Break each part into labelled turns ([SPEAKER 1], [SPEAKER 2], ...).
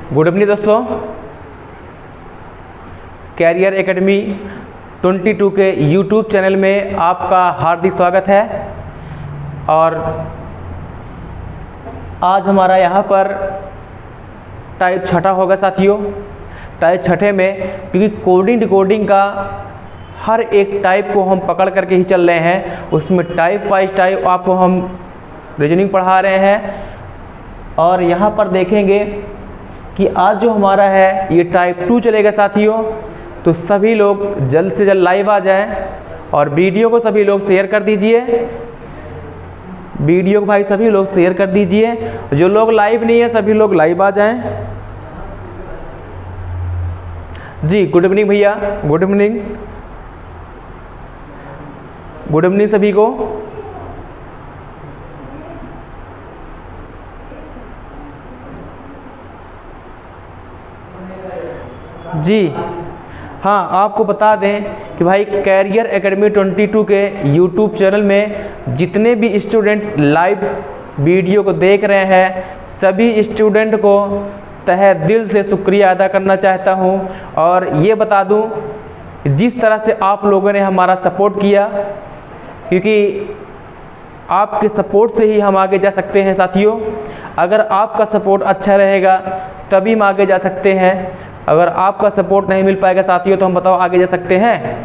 [SPEAKER 1] Good evening दोस्तों, career academy 22 के YouTube channel में आपका हार्दिक स्वागत है। और आज हमारा यहाँ पर टाइप छठा होगा साथियों। टाइप छठे में क्योंकि कोडिंग डिकोडिंग का हर एक टाइप को हम पकड़ करके ही चल रहे हैं, उसमें टाइप वाइज टाइप आपको हम रीजनिंग पढ़ा रहे हैं। और यहाँ पर देखेंगे कि आज जो हमारा है ये टाइप 2 चलेगा साथियों। तो सभी लोग जल्द से जल्द लाइव आ जाएं और वीडियो को सभी लोग शेयर कर दीजिए। वीडियो को भाई सभी लोग शेयर कर दीजिए। जो लोग लाइव नहीं है सभी लोग लाइव आ जाएं। जी गुड इवनिंग भैया, गुड इवनिंग, गुड इवनिंग सभी को। जी हाँ, आपको बता दें कि भाई कैरियर एकेडमी 22 के यूट्यूब चैनल में जितने भी स्टूडेंट लाइव वीडियो को देख रहे हैं सभी स्टूडेंट को तहे दिल से शुक्रिया अदा करना चाहता हूं। और ये बता दूं जिस तरह से आप लोगों ने हमारा सपोर्ट किया, क्योंकि आपके सपोर्ट से ही हम आगे जा सकते हैं साथियों। अगर आपका सपोर्ट अच्छा रहेगा तभी हम आगे जा सकते हैं। अगर आपका सपोर्ट नहीं मिल पाएगा साथियों तो हम बताओ आगे जा सकते हैं।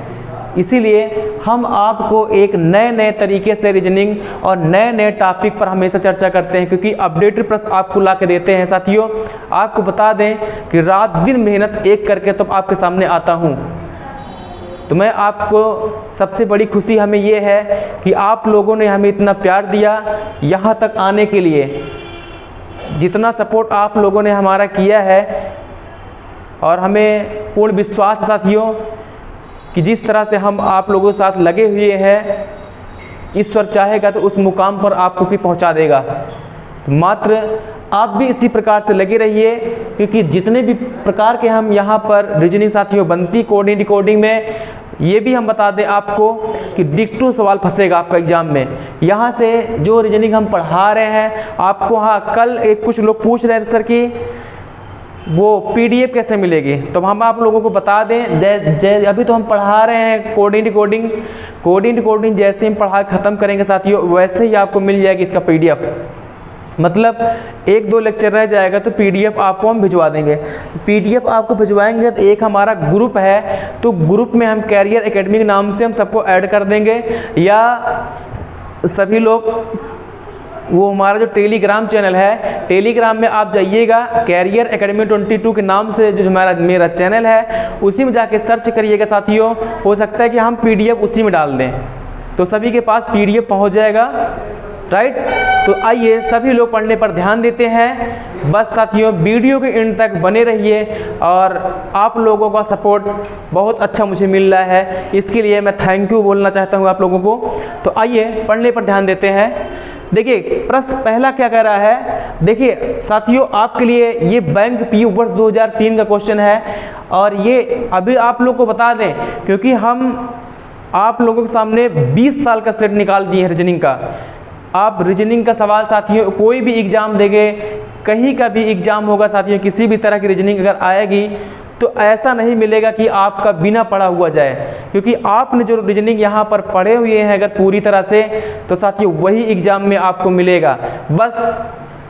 [SPEAKER 1] इसीलिए हम आपको एक नए तरीके से रीजनिंग और नए टॉपिक पर हमेशा चर्चा करते हैं, क्योंकि अपडेटेड प्रश्न आपको ला के देते हैं साथियों। आपको बता दें कि रात दिन मेहनत एक करके तो आपके सामने आता हूँ। तो मैं आपको सबसे बड़ी खुशी हमें ये है कि आप लोगों ने हमें इतना प्यार दिया यहाँ तक आने के लिए। जितना सपोर्ट आप लोगों ने हमारा किया है और हमें पूर्ण विश्वास है साथियों कि जिस तरह से हम आप लोगों के साथ लगे हुए हैं, ईश्वर चाहेगा तो उस मुकाम पर आपको भी पहुंचा देगा। तो मात्र आप भी इसी प्रकार से लगे रहिए, क्योंकि जितने भी प्रकार के हम यहाँ पर रीजनिंग साथियों बनती कोडिंग डिकोडिंग में, ये भी हम बता दें आपको कि डिक्टो सवाल फंसेगा आपका एग्जाम में। यहाँ से जो रीजनिंग हम पढ़ा रहे हैं आपको, हाँ कल कुछ लोग पूछ रहे थे सर कि वो पीडीएफ कैसे मिलेगी, तो हम आप लोगों को बता दें अभी तो हम पढ़ा रहे हैं कोडिंग डिकोडिंग जैसे हम पढ़ा ख़त्म करेंगे साथियों वैसे ही आपको मिल जाएगी इसका पीडीएफ। मतलब 1-2 लेक्चर रह जाएगा तो पीडीएफ आपको हम भिजवा देंगे। पीडीएफ आपको भिजवाएंगे तो एक हमारा ग्रुप है, तो ग्रुप में हम कैरियर एकेडमी के नाम से हम सबको ऐड कर देंगे, या सभी लोग वो हमारा जो टेलीग्राम चैनल है, टेलीग्राम में आप जाइएगा कैरियर एकेडमी 22 के नाम से जो मेरा चैनल है उसी में जाके सर्च करिएगा साथियों। हो सकता है कि हम पीडीएफ उसी में डाल दें तो सभी के पास पीडीएफ पहुंच जाएगा, राइट। तो आइए सभी लोग पढ़ने पर ध्यान देते हैं। बस साथियों वीडियो के एंड तक बने रहिए और आप लोगों का सपोर्ट बहुत अच्छा मुझे मिल रहा है, इसके लिए मैं थैंक यू बोलना चाहता हूँ आप लोगों को। तो आइए पढ़ने पर ध्यान देते हैं। देखिए प्रश्न पहला क्या कह रहा है। देखिए साथियों आपके लिए ये बैंक पीयू वर्ष 2003 का क्वेश्चन है, और ये अभी आप लोग को बता दें क्योंकि हम आप लोगों के सामने 20 साल का सेट निकाल दिए हैं रीजनिंग का। आप रीजनिंग का सवाल साथियों कोई भी एग्ज़ाम देंगे, कहीं का भी एग्ज़ाम होगा साथियों, किसी भी तरह की रीजनिंग अगर आएगी तो ऐसा नहीं मिलेगा कि आपका बिना पढ़ा हुआ जाए, क्योंकि आपने जो रीजनिंग यहाँ पर पढ़े हुए हैं अगर पूरी तरह से तो साथियों वही एग्ज़ाम में आपको मिलेगा। बस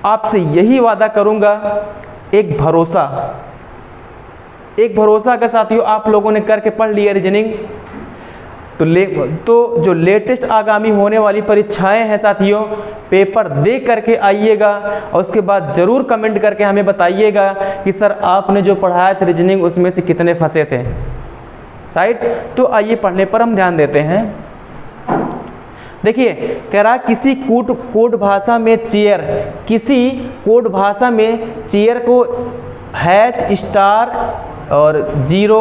[SPEAKER 1] आपसे यही वादा करूँगा, एक भरोसा अगर साथियों आप लोगों ने करके पढ़ लिया रीजनिंग तो जो लेटेस्ट आगामी होने वाली परीक्षाएं हैं साथियों पेपर दे करके आइएगा, और उसके बाद ज़रूर कमेंट करके हमें बताइएगा कि सर आपने जो पढ़ाया था रीजनिंग उसमें से कितने फंसे थे, राइट। तो आइए पढ़ने पर हम ध्यान देते हैं। देखिए कह रहा किसी कोड भाषा में चेयर को हैच स्टार और 0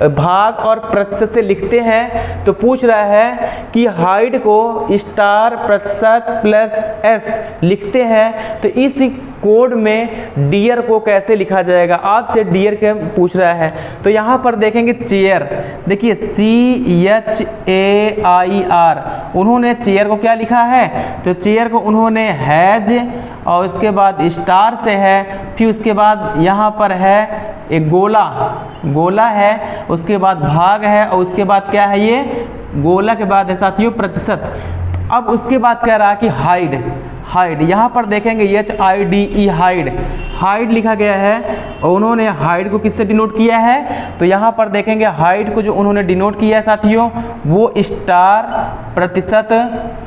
[SPEAKER 1] भाग और प्रतिशत से लिखते हैं। तो पूछ रहा है कि हाइट को स्टार प्रतिशत प्लस एस लिखते हैं, तो इस कोड में डियर को कैसे लिखा जाएगा, आपसे डियर के पूछ रहा है। तो यहाँ पर देखेंगे चेयर, देखिए CHAIR, उन्होंने चेयर को क्या लिखा है, तो चेयर को उन्होंने हैज और उसके बाद स्टार से है, फिर उसके बाद यहाँ पर है एक गोला है, उसके बाद भाग है और उसके बाद क्या है, ये गोला के बाद है साथियों प्रतिशत। अब उसके बाद कह रहा है कि हाइड, यहाँ पर देखेंगे HIDE हाइड लिखा गया है और उन्होंने हाइड को किससे डिनोट किया है, तो यहाँ पर देखेंगे हाइड को जो उन्होंने डिनोट किया है साथियों वो स्टार प्रतिशत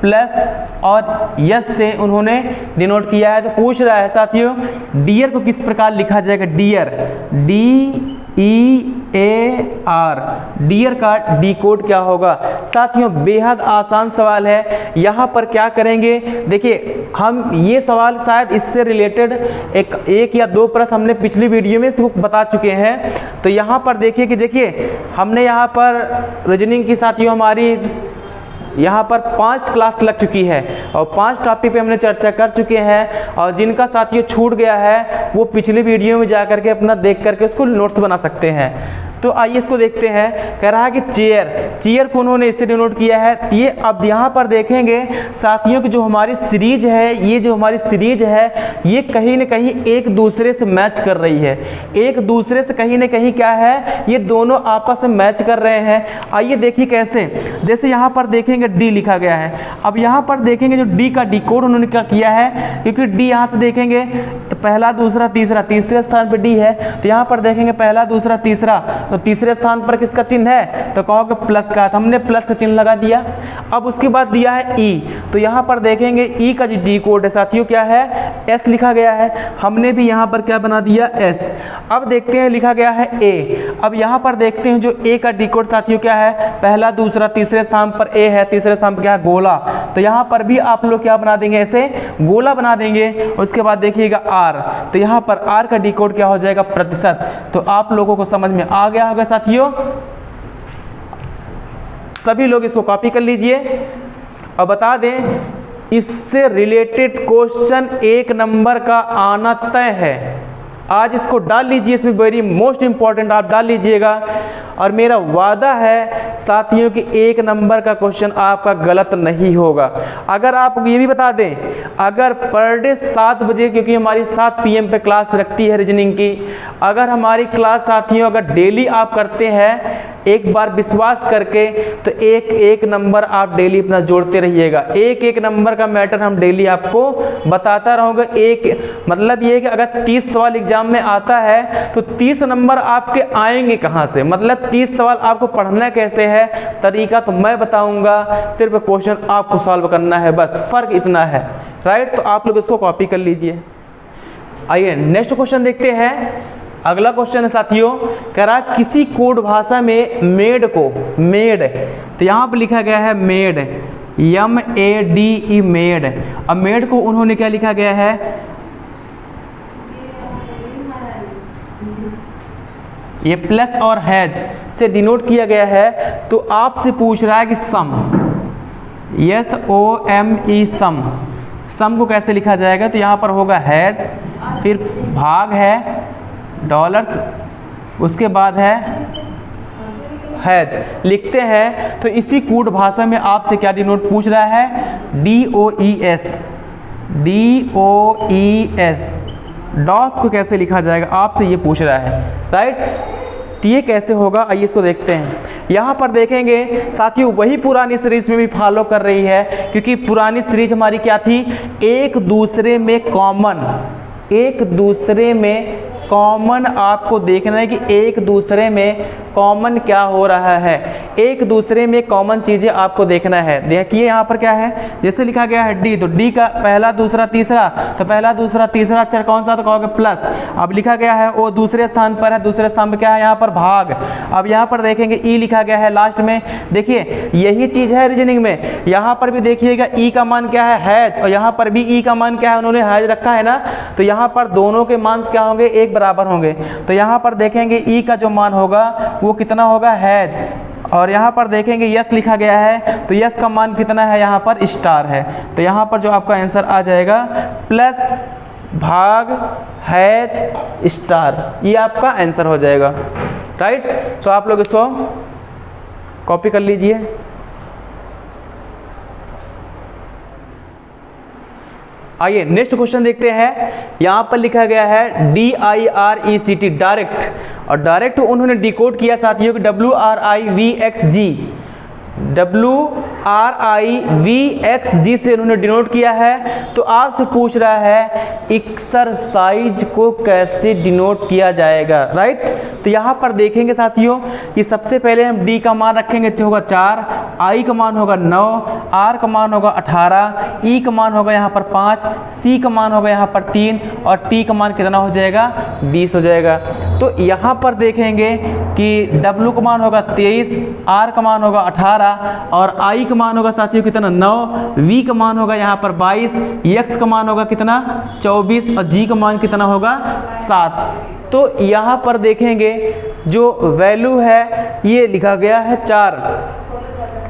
[SPEAKER 1] प्लस और यस से उन्होंने डिनोट किया है। तो पूछ रहा है साथियों डियर को किस प्रकार लिखा जाएगा, डियर DEAR, डियर का डी कोड क्या होगा। साथियों बेहद आसान सवाल है, यहाँ पर क्या करेंगे, देखिए हम ये सवाल शायद इससे रिलेटेड एक या दो प्रश्न हमने पिछली वीडियो में इसको बता चुके हैं। तो यहाँ पर देखिए कि देखिए हमने यहाँ पर रीजनिंग की साथियों हमारी यहाँ पर 5 क्लास लग चुकी है और 5 टॉपिक पे हमने चर्चा कर चुके हैं, और जिनका साथियों छूट गया है वो पिछली वीडियो में जा करके अपना देख करके उसको नोट्स बना सकते हैं। तो आइए इसको देखते हैं। कह रहा है कि चेयर को उन्होंने इससे डिनोट किया है। ये अब यहाँ पर देखेंगे साथियों कि जो हमारी सीरीज है, ये जो हमारी सीरीज है ये कहीं ना कहीं एक दूसरे से मैच कर रही है, एक दूसरे से कहीं ना कहीं क्या है, ये दोनों आपस में मैच कर रहे हैं। आइए देखिए कैसे, जैसे यहाँ पर देखेंगे डी लिखा गया है। अब यहाँ पर देखेंगे जो डी का डी कोड उन्होंने क्या किया है, क्योंकि डी यहाँ से देखेंगे पहला दूसरा तीसरा, तीसरे स्थान पर डी है, तो यहाँ पर देखेंगे पहला दूसरा तीसरा, तो तीसरे स्थान पर किसका चिन्ह है, तो कहोगे प्लस का, तो हमने प्लस का चिन्ह लगा दिया। अब उसके बाद दिया है ई, तो यहाँ पर देखेंगे ई का जो डी कोड है साथियों क्या है, एस लिखा गया है, हमने भी यहाँ पर क्या बना दिया एस। अब देखते हैं लिखा गया है ए। अब यहाँ पर देखते हैं जो ए का डी कोड साथियों क्या है, पहला दूसरा तीसरे स्थान पर ए है, तीसरे स्थान पर क्या है गोला, तो यहाँ पर भी आप लोग क्या बना देंगे, ऐसे गोला बना देंगे। उसके बाद देखिएगा आर, तो यहाँ पर आर का डी कोड क्या हो जाएगा, प्रतिशत। तो आप लोगों को समझ में आ गया होगा साथियों, सभी लोग इसको कॉपी कर लीजिए। और बता दें इससे रिलेटेड क्वेश्चन 1 नंबर का आना तय है, आज इसको डाल लीजिए, इसमें वेरी मोस्ट इंपॉर्टेंट आप डाल लीजिएगा। और मेरा वादा है साथियों कि 1 नंबर का क्वेश्चन आपका गलत नहीं होगा। अगर आप ये भी बता दें, अगर पर डे 7 बजे, क्योंकि हमारी 7 PM पे क्लास रखती है रीजनिंग की, अगर हमारी क्लास साथियों अगर डेली आप करते हैं एक बार विश्वास करके, तो एक नंबर आप डेली अपना जोड़ते रहिएगा। एक नंबर का मैटर हम डेली आपको बताता रहूँगा। एक मतलब ये कि अगर 30 सवाल एग्जाम में आता है तो 30 नंबर आपके आएंगे कहाँ से, मतलब 30 सवाल आपको पढ़ना कैसे है, तरीका तो मैं बताऊंगा, सिर्फ क्वेश्चन आपको सॉल्व करना है, बस फर्क इतना है, राइट। तो आप लोग इसको कॉपी कर लीजिए। आइए नेक्स्ट क्वेश्चन देखते हैं। अगला क्वेश्चन है साथियों, कह रहा किसी कोड भाषा में मेड को, मेड, तो यहाँ पर लिखा गया है मेड, MEADE मेड। अब मेड को उन्होंने क्या लिखा गया है, ये प्लस और हैज से डिनोट किया गया है। तो आपसे पूछ रहा है कि सम, SOME सम को कैसे लिखा जाएगा, तो यहाँ पर होगा हैज, फिर भाग है डॉलर्स, उसके बाद है हैज लिखते हैं। तो इसी कोड भाषा में आपसे क्या डिनोट पूछ रहा है, DOES डॉस को कैसे लिखा जाएगा आपसे ये पूछ रहा है, राइट। तो ये कैसे होगा, आइए इसको देखते हैं। यहाँ पर देखेंगे साथियों वही पुरानी सीरीज में भी फॉलो कर रही है, क्योंकि पुरानी सीरीज हमारी क्या थी, एक दूसरे में कॉमन आपको देखना है कि एक दूसरे में कॉमन क्या हो रहा है, एक दूसरे में कॉमन चीज़ें आपको देखना है। देखिए यहाँ पर क्या है, जैसे लिखा गया है डी, तो डी का पहला दूसरा तीसरा, तो पहला दूसरा तीसरा अक्षर कौन सा, तो कहोगे प्लस। अब लिखा गया है वो दूसरे स्थान पर है, दूसरे स्थान पर क्या है, यहाँ पर भाग। अब यहाँ पर देखेंगे ई लिखा गया है लास्ट में, देखिए यही चीज़ है रीजनिंग में। यहाँ पर भी देखिएगा ई का मान क्या है, हैज, और यहाँ पर भी ई का मान क्या है, उन्होंने हैज रखा है ना, तो यहाँ पर दोनों के मान क्या होंगे, एक बराबर होंगे। तो यहाँ पर देखेंगे ई का जो मान होगा वो कितना होगा, हैज, और यहाँ पर देखेंगे यस लिखा गया है, तो यस का मान कितना है, यहाँ पर स्टार है। तो यहाँ पर जो आपका आंसर आ जाएगा प्लस भाग हैज स्टार, ये आपका आंसर हो जाएगा। राइट, तो आप लोग इसको कॉपी कर लीजिए। आइए नेक्स्ट क्वेश्चन देखते हैं। यहाँ पर लिखा गया है DIRECT डायरेक्ट, और डायरेक्ट उन्होंने डिकोड किया साथियों कि WRIVXG से उन्होंने डिनोट किया है। तो आपसे पूछ रहा है एक्सरसाइज को कैसे डिनोट किया जाएगा। राइट, तो यहाँ पर देखेंगे साथियों कि सबसे पहले हम D का मान रखेंगे, जो होगा 4, I का मान होगा 9, R का मान होगा 18, E का मान होगा यहाँ पर 5, C का मान होगा यहाँ पर 3 और T का मान कितना हो जाएगा 20 हो जाएगा। तो यहाँ पर देखेंगे कि W का मान होगा 23, R का मान होगा 18 और I का मान होगा साथियों कितना 9, V का मान होगा यहाँ पर 22, X का मान होगा कितना 24 और G का मान कितना होगा 7। तो यहाँ पर देखेंगे जो वैल्यू है ये लिखा गया है 4।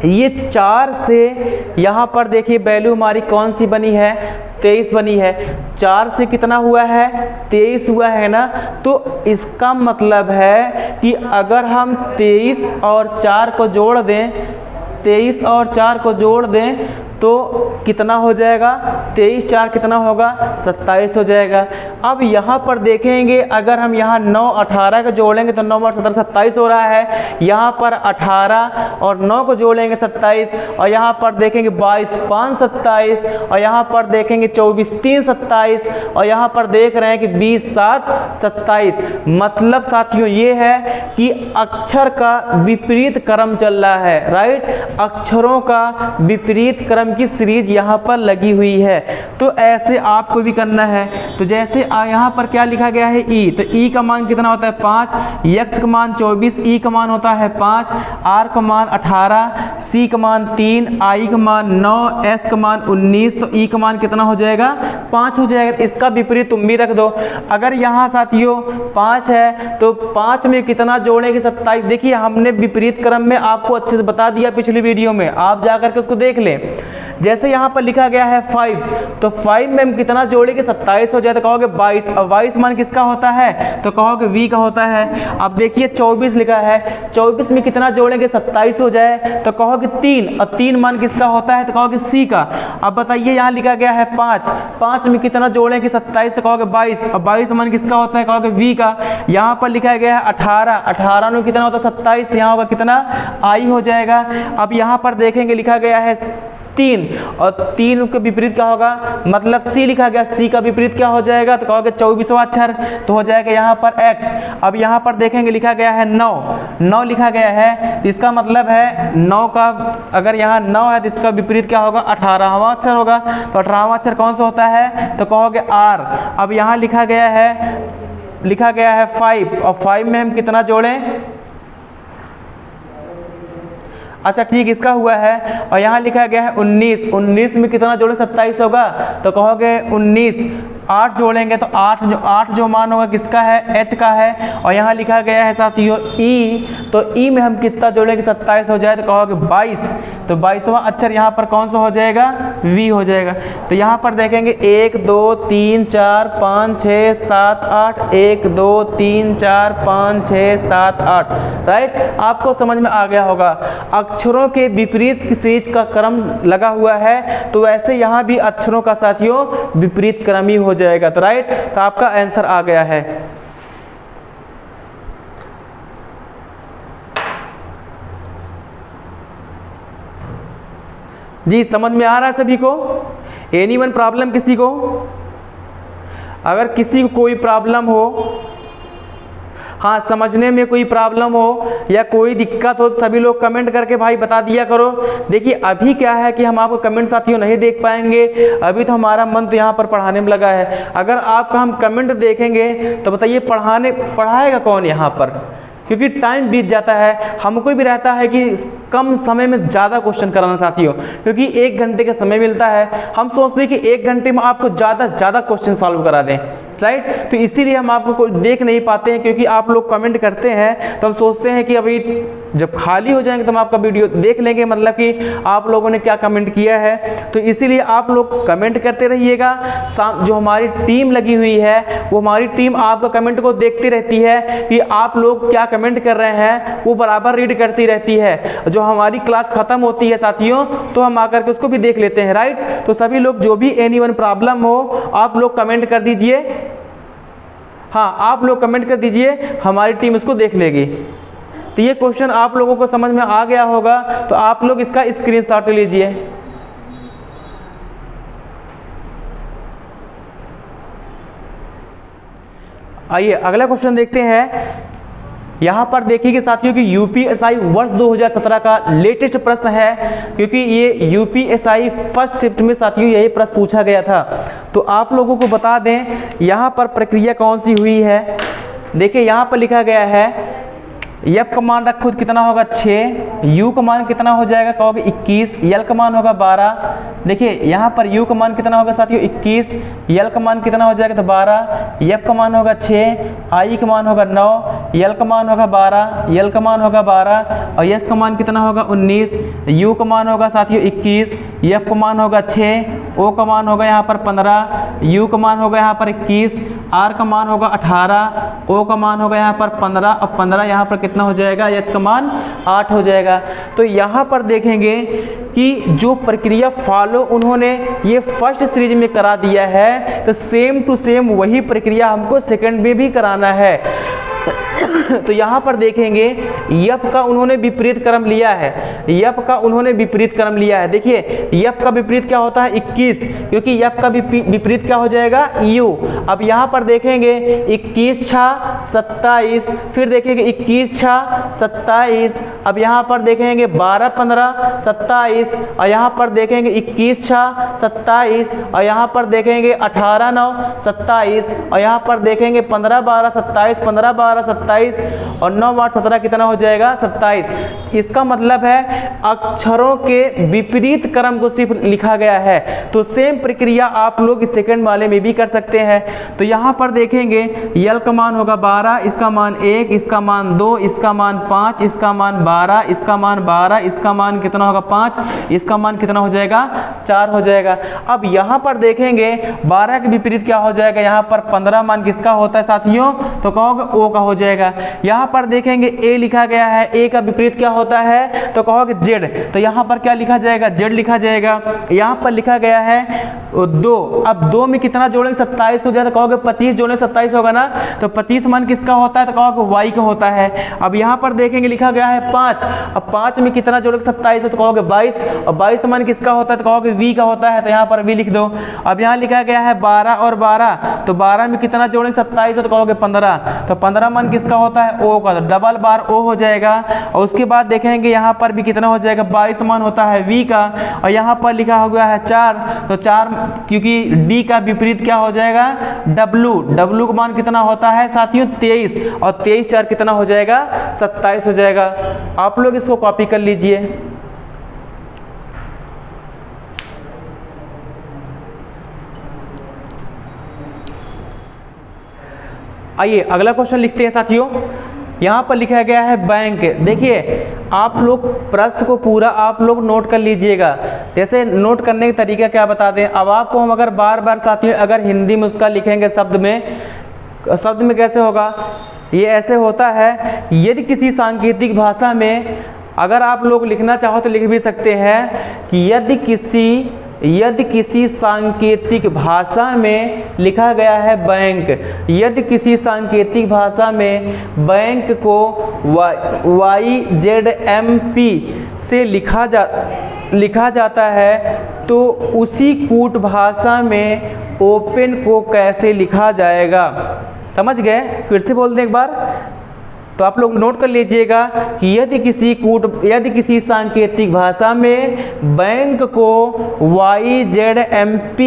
[SPEAKER 1] ये 4 से यहाँ पर देखिए वैल्यू हमारी कौन सी बनी है 23 बनी है। 4 से कितना हुआ है 23 हुआ है ना। तो इसका मतलब है कि अगर हम 23 और 4 को जोड़ दें, 23 और 4 को जोड़ दें तो कितना हो जाएगा 23 4 कितना होगा 27 हो जाएगा। अब यहाँ पर देखेंगे अगर हम यहाँ 9 18 को जोड़ेंगे तो 9 और 17 27 हो रहा है। यहाँ पर 18 और 9 को जोड़ेंगे 27 और यहाँ पर देखेंगे 22 5 27 और यहाँ पर देखेंगे 24 3 27 और यहाँ पर देख रहे हैं कि 20 7 27। मतलब साथियों ये है कि अक्षर का विपरीत क्रम चल रहा है। राइट, अक्षरों का विपरीत क्रम की सीरीज यहाँ पर लगी हुई है। तो ऐसे आपको भी करना है। तो जैसे यहाँ पर क्या लिखा गया है ई, तो ई का मान कितना होता है 5, एक्स का मान 24, ई का मान होता है 5, आर का मान 18, सी का मान 3, आई का मान 9, एस का मान 19। तो ई का मान कितना हो जाएगा 5 हो जाएगा। इसका विपरीत तुम भी रख दो। अगर यहाँ साथियों 5 है तो 5 में कितना जोड़ेंगे 27। देखिए हमने विपरीत क्रम में आपको अच्छे से बता दिया पिछली वीडियो में, आप जा करके उसको देख लें। जैसे यहाँ पर लिखा गया है 5, तो 5 में हम कितना जोड़ेंगे 27 हो जाए तो कहोगे 22। अब 22 मान किसका होता है तो कहोगे V का होता है। अब देखिए 24 लिखा है, 24 में कितना जोड़ेंगे 27 हो जाए तो कहोगे 3, और 3 मान किसका होता है तो कहोगे C का। अब बताइए यहाँ लिखा गया है 5, 5 में कितना जोड़ेंगे 27 तो कहोगे 22, और 22 मान किसका होता है कहोगे V का। यहाँ पर लिखा गया है 18, 18 में कितना होता है 27, यहाँ होगा कितना I हो जाएगा। अब यहाँ पर देखेंगे लिखा गया है 3, और 3 के विपरीत क्या होगा मतलब C लिखा गया, C का विपरीत क्या हो जाएगा तो कहोगे 24वां अक्षर, तो हो जाएगा यहाँ पर X। अब यहाँ पर देखेंगे लिखा गया है 9, 9 लिखा गया है, तो इसका मतलब है 9 का अगर यहाँ 9 है तो इसका विपरीत क्या होगा 18वां अक्षर होगा। तो 18वां अक्षर कौन सा होता है तो कहोगे R। अब यहाँ लिखा गया है 5, और 5 में हम कितना जोड़ें, अच्छा ठीक इसका हुआ है। और यहाँ लिखा गया है 19, 19 में कितना जोड़े 27 होगा तो कहोगे 19, 8 जोड़ेंगे तो 8 जो मान होगा किसका है H का है। और यहाँ लिखा गया है साथियों E, तो E में हम कितना जोड़ेंगे 27 हो जाए तो कहोगे 22, तो 22वां अक्षर यहाँ पर कौन सा हो जाएगा V हो जाएगा। तो यहाँ पर देखेंगे 1 2 3 4 5 6 7 8, 1 2 3 4 5 6 7 8। राइट, आपको समझ में आ गया होगा। अक्षरों के विपरीत सीरीज का क्रम लगा हुआ है, तो वैसे यहाँ भी अक्षरों का साथियों विपरीत क्रम ही हो जाएगा। तो राइट, तो आपका आंसर आ गया है। जी समझ में आ रहा है सभी को? एनीवन प्रॉब्लम किसी को? अगर किसी को कोई प्रॉब्लम हो, हाँ समझने में कोई प्रॉब्लम हो या कोई दिक्कत हो तो सभी लोग कमेंट करके भाई बता दिया करो। देखिए अभी क्या है कि हम आपको कमेंट साथियों नहीं देख पाएंगे, अभी तो हमारा मन तो यहाँ पर पढ़ाने में लगा है। अगर आपका हम कमेंट देखेंगे तो बताइए पढ़ाएगा कौन यहाँ पर, क्योंकि टाइम बीत जाता है। हमको भी रहता है कि कम समय में ज़्यादा क्वेश्चन कराना साथियों, क्योंकि 1 घंटे का समय मिलता है। हम सोचते हैं कि 1 घंटे में आपको ज़्यादा से ज़्यादा क्वेश्चन सॉल्व करा दें। राइट, तो इसीलिए हम आपको देख नहीं पाते हैं, क्योंकि आप लोग कमेंट करते हैं तो हम सोचते हैं कि अभी जब खाली हो जाएंगे तो हम आपका वीडियो देख लेंगे, मतलब कि आप लोगों ने क्या कमेंट किया है। तो इसीलिए आप लोग कमेंट करते रहिएगा। जो हमारी टीम लगी हुई है वो हमारी टीम आपका कमेंट को देखती रहती है कि आप लोग क्या कमेंट कर रहे हैं, वो बराबर रीड करती रहती है। जो हमारी क्लास ख़त्म होती है साथियों तो हम आकर के उसको भी देख लेते हैं, राइट। तो सभी लोग जो भी एनी वन प्रॉब्लम हो आप लोग कमेंट कर दीजिए। हाँ, आप लोग कमेंट कर दीजिए, हमारी टीम इसको देख लेगी। तो ये क्वेश्चन आप लोगों को समझ में आ गया होगा, तो आप लोग इसका स्क्रीनशॉट लीजिए। आइए अगला क्वेश्चन देखते हैं। यहाँ पर देखिए साथियों कि यूपीएसआई वर्ष 2017 का लेटेस्ट प्रश्न है, क्योंकि ये यूपीएसआई फर्स्ट शिफ्ट में साथियों यही प्रश्न पूछा गया था। तो आप लोगों को बता दें यहाँ पर प्रक्रिया कौन सी हुई है। देखिए यहाँ पर लिखा गया है एफ का मान रखो कितना होगा 6, यू का मान कितना हो जाएगा कहोगे 21, एल का मान होगा 12। देखिए यहाँ पर यू का मान कितना होगा साथियों 21, एल का मान कितना हो जाएगा तो 12, एफ का मान होगा 6, आई का मान होगा 9, एल का मान होगा 12, एल का मान होगा 12 और एस का मान कितना होगा 19, यू का मान होगा साथियों 21, एफ का मान होगा 6, ओ का मान होगा यहाँ पर 15, यू का मान होगा यहाँ पर 21, आर का मान होगा 18, ओ का मान होगा यहाँ पर 15 और 15 यहाँ पर कितना हो जाएगा, एच का मान 8 हो जाएगा। तो यहाँ पर देखेंगे कि जो प्रक्रिया फॉलो उन्होंने ये फर्स्ट सीरीज में करा दिया है, तो सेम टू सेम वही प्रक्रिया हमको सेकंड में भी कराना है। तो यहाँ पर देखेंगे यफ का उन्होंने विपरीत क्रम लिया है, यफ का उन्होंने विपरीत क्रम लिया है। देखिए यफ का विपरीत क्या होता है 21, क्योंकि यफ का विपरीत क्या हो जाएगा यू। अब यहाँ पर देखेंगे 21 6 27, फिर देखेंगे 21 6 27, अब यहाँ पर देखेंगे 12 15 27 और यहाँ पर देखेंगे 21 6 27 और यहाँ पर देखेंगे 18 9 27 और यहाँ पर देखेंगे 15 12 27, 15 12 27 और 9 8 17 कितना हो जाएगा 27। इसका मतलब है अक्षरों के विपरीत क्रम को सिर्फ लिखा गया है। तो सेम प्रक्रिया आप लोग इस सेकंड वाले में भी कर सकते हैं। तो यहाँ पर देखेंगे यल का मान होगा 12, इसका मान 1, इसका मान 2, इसका मान 5, इसका मान 12, इसका मान 12, इसका मान कितना होगा 5, इसका मान कितना हो जाएगा 4 हो जाएगा। अब यहाँ पर देखेंगे 12 के विपरीत क्या हो जाएगा, यहाँ पर 15 मान किसका होता है साथियों, तो कहोगे ओ का हो जाएगा। यहाँ पर देखेंगे ए लिखा गया है, ए का विपरीत क्या होता है तो कहोगे जेड, तो यहाँ पर क्या लिखा जाएगा जेड लिखा जाएगा। यहाँ पर लिखा गया है 2, अब 2 में कितना जोड़ेंगे 27 हो जाएगा, तो कहोगे 25 जोड़ेंगे 27 होगा ना, तो 25 मान किसका होता है तो कहोगे वाई का होता है। अब यहाँ पर देखेंगे लिखा गया है 5, अब 5 में कितना जोड़ेंगे 27 है तो कहोगे 22 और 22 मान किसका होता है तो कहोगे वी का होता है, तो यहाँ पर वी लिख दो। अब यहाँ लिखा गया है 12 और 12, तो 12 में कितना जोड़ेंगे 27 है तो कहोगे 15, तो 15 मान किसका होता है ओ का, तो डबल बार ओ हो जाएगा। और उसके बाद देखेंगे यहाँ पर भी कितना हो जाएगा 22 मान होता है वी का, और यहाँ पर लिखा हुआ है 4, तो 4 क्योंकि डी का विपरीत क्या हो जाएगा डब्लू, डब्लू का मान कितना होता है साथियों 23 और 23 4 कितना हो जाएगा 27 हो जाएगा। आप लोग इसको कॉपी कर लीजिए। आइए अगला क्वेश्चन लिखते हैं साथियों। यहाँ पर लिखा गया है बैंक। देखिए आप लोग प्रश्न को पूरा आप लोग नोट कर लीजिएगा। जैसे नोट करने का तरीका क्या बता दें, अब आपको हम अगर बार बार साथियों अगर हिंदी में उसका लिखेंगे शब्द में कैसे होगा, ये ऐसे होता है यदि किसी सांकेतिक भाषा में अगर आप लोग लिखना चाहो तो लिख भी सकते हैं कि यदि किसी सांकेतिक भाषा में लिखा गया है बैंक, यदि किसी सांकेतिक भाषा में बैंक को YZMP से लिखा जाता है तो उसी कूट भाषा में ओपन को कैसे लिखा जाएगा। समझ गए? फिर से बोल दें एक बार, तो आप लोग नोट कर लीजिएगा कि यदि किसी सांकेतिक भाषा में बैंक को YZMP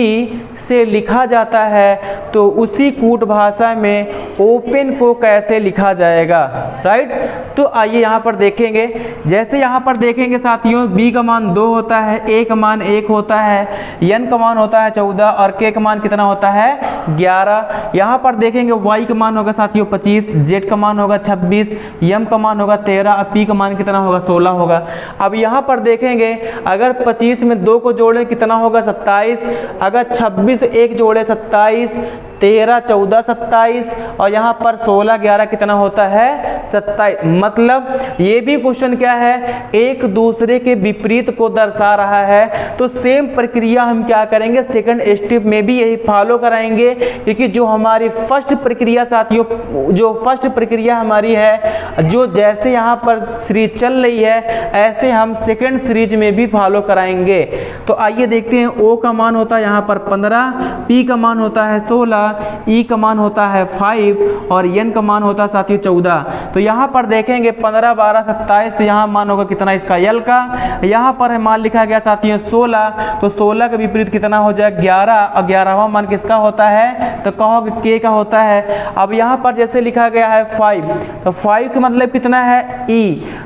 [SPEAKER 1] से लिखा जाता है तो उसी कूट भाषा में ओपन को कैसे लिखा जाएगा, राइट। तो आइए यहाँ पर देखेंगे, जैसे यहाँ पर देखेंगे साथियों, b का मान 2 होता है, a का मान 1 होता है, n का मान होता है 14 और k का मान कितना होता है 11। यहाँ पर देखेंगे y का मान होगा साथियों 25, z का मान होगा 26, m का मान होगा 13 और p का मान कितना होगा 16 होगा। अब यहाँ पर देखेंगे अगर 25 में 2 को जोड़ें कितना होगा 27, अगर 26 1 जोड़े 27, 13 14 27 और यहाँ पर 16 11 कितना होता है 27। मतलब ये भी क्वेश्चन क्या है, एक दूसरे के विपरीत को दर्शा रहा है। तो सेम प्रक्रिया हम क्या करेंगे, सेकंड स्टेप में भी यही फॉलो कराएंगे, क्योंकि जो हमारी फर्स्ट प्रक्रिया साथियों, जो फर्स्ट प्रक्रिया हमारी है, जो जैसे यहाँ पर सीरीज चल रही है ऐसे हम सेकंड सीरीज में भी फॉलो कराएंगे। तो आइए देखते हैं, ओ का मान होता है यहाँ पर 15, पी का मान होता है 16, ई का मान होता है 5 और एन का मान होता है साथियों 14। तो यहाँ पर देखेंगे 15 12 27, तो यहाँ मान होगा कितना इसका एल का, यहाँ पर है मान लिखा गया साथियों 16, तो 16 का विपरीत कितना हो जाए 11 और 11वां मान किसका होता है, तो कहोगे के का होता है। अब यहाँ पर जैसे लिखा गया है 5, तो 5 का मतलब कितना है ई,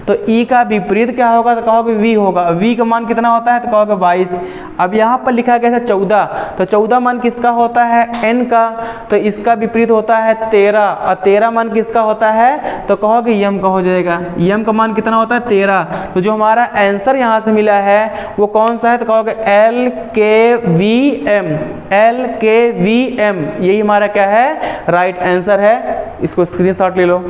[SPEAKER 1] तो ई का विपरीत क्या होगा, तो कहोगे वी होगा, वी का मान कितना होता है, तो कहोगे 22। अब यहाँ पर लिखा गया है 14, तो 14 मान किसका होता है एन का, तो इसका विपरीत होता है 13 और 13 मान किसका होता है, तो कहोगे यम का हो जाएगा, यम का मान कितना होता है 13। तो जो हमारा आंसर यहाँ से मिला है वो कौन सा है, तो कहोगे एल के वी एम, एल के वी एम, यही हमारा क्या है राइट आंसर है। इसको स्क्रीनशॉट ले लो।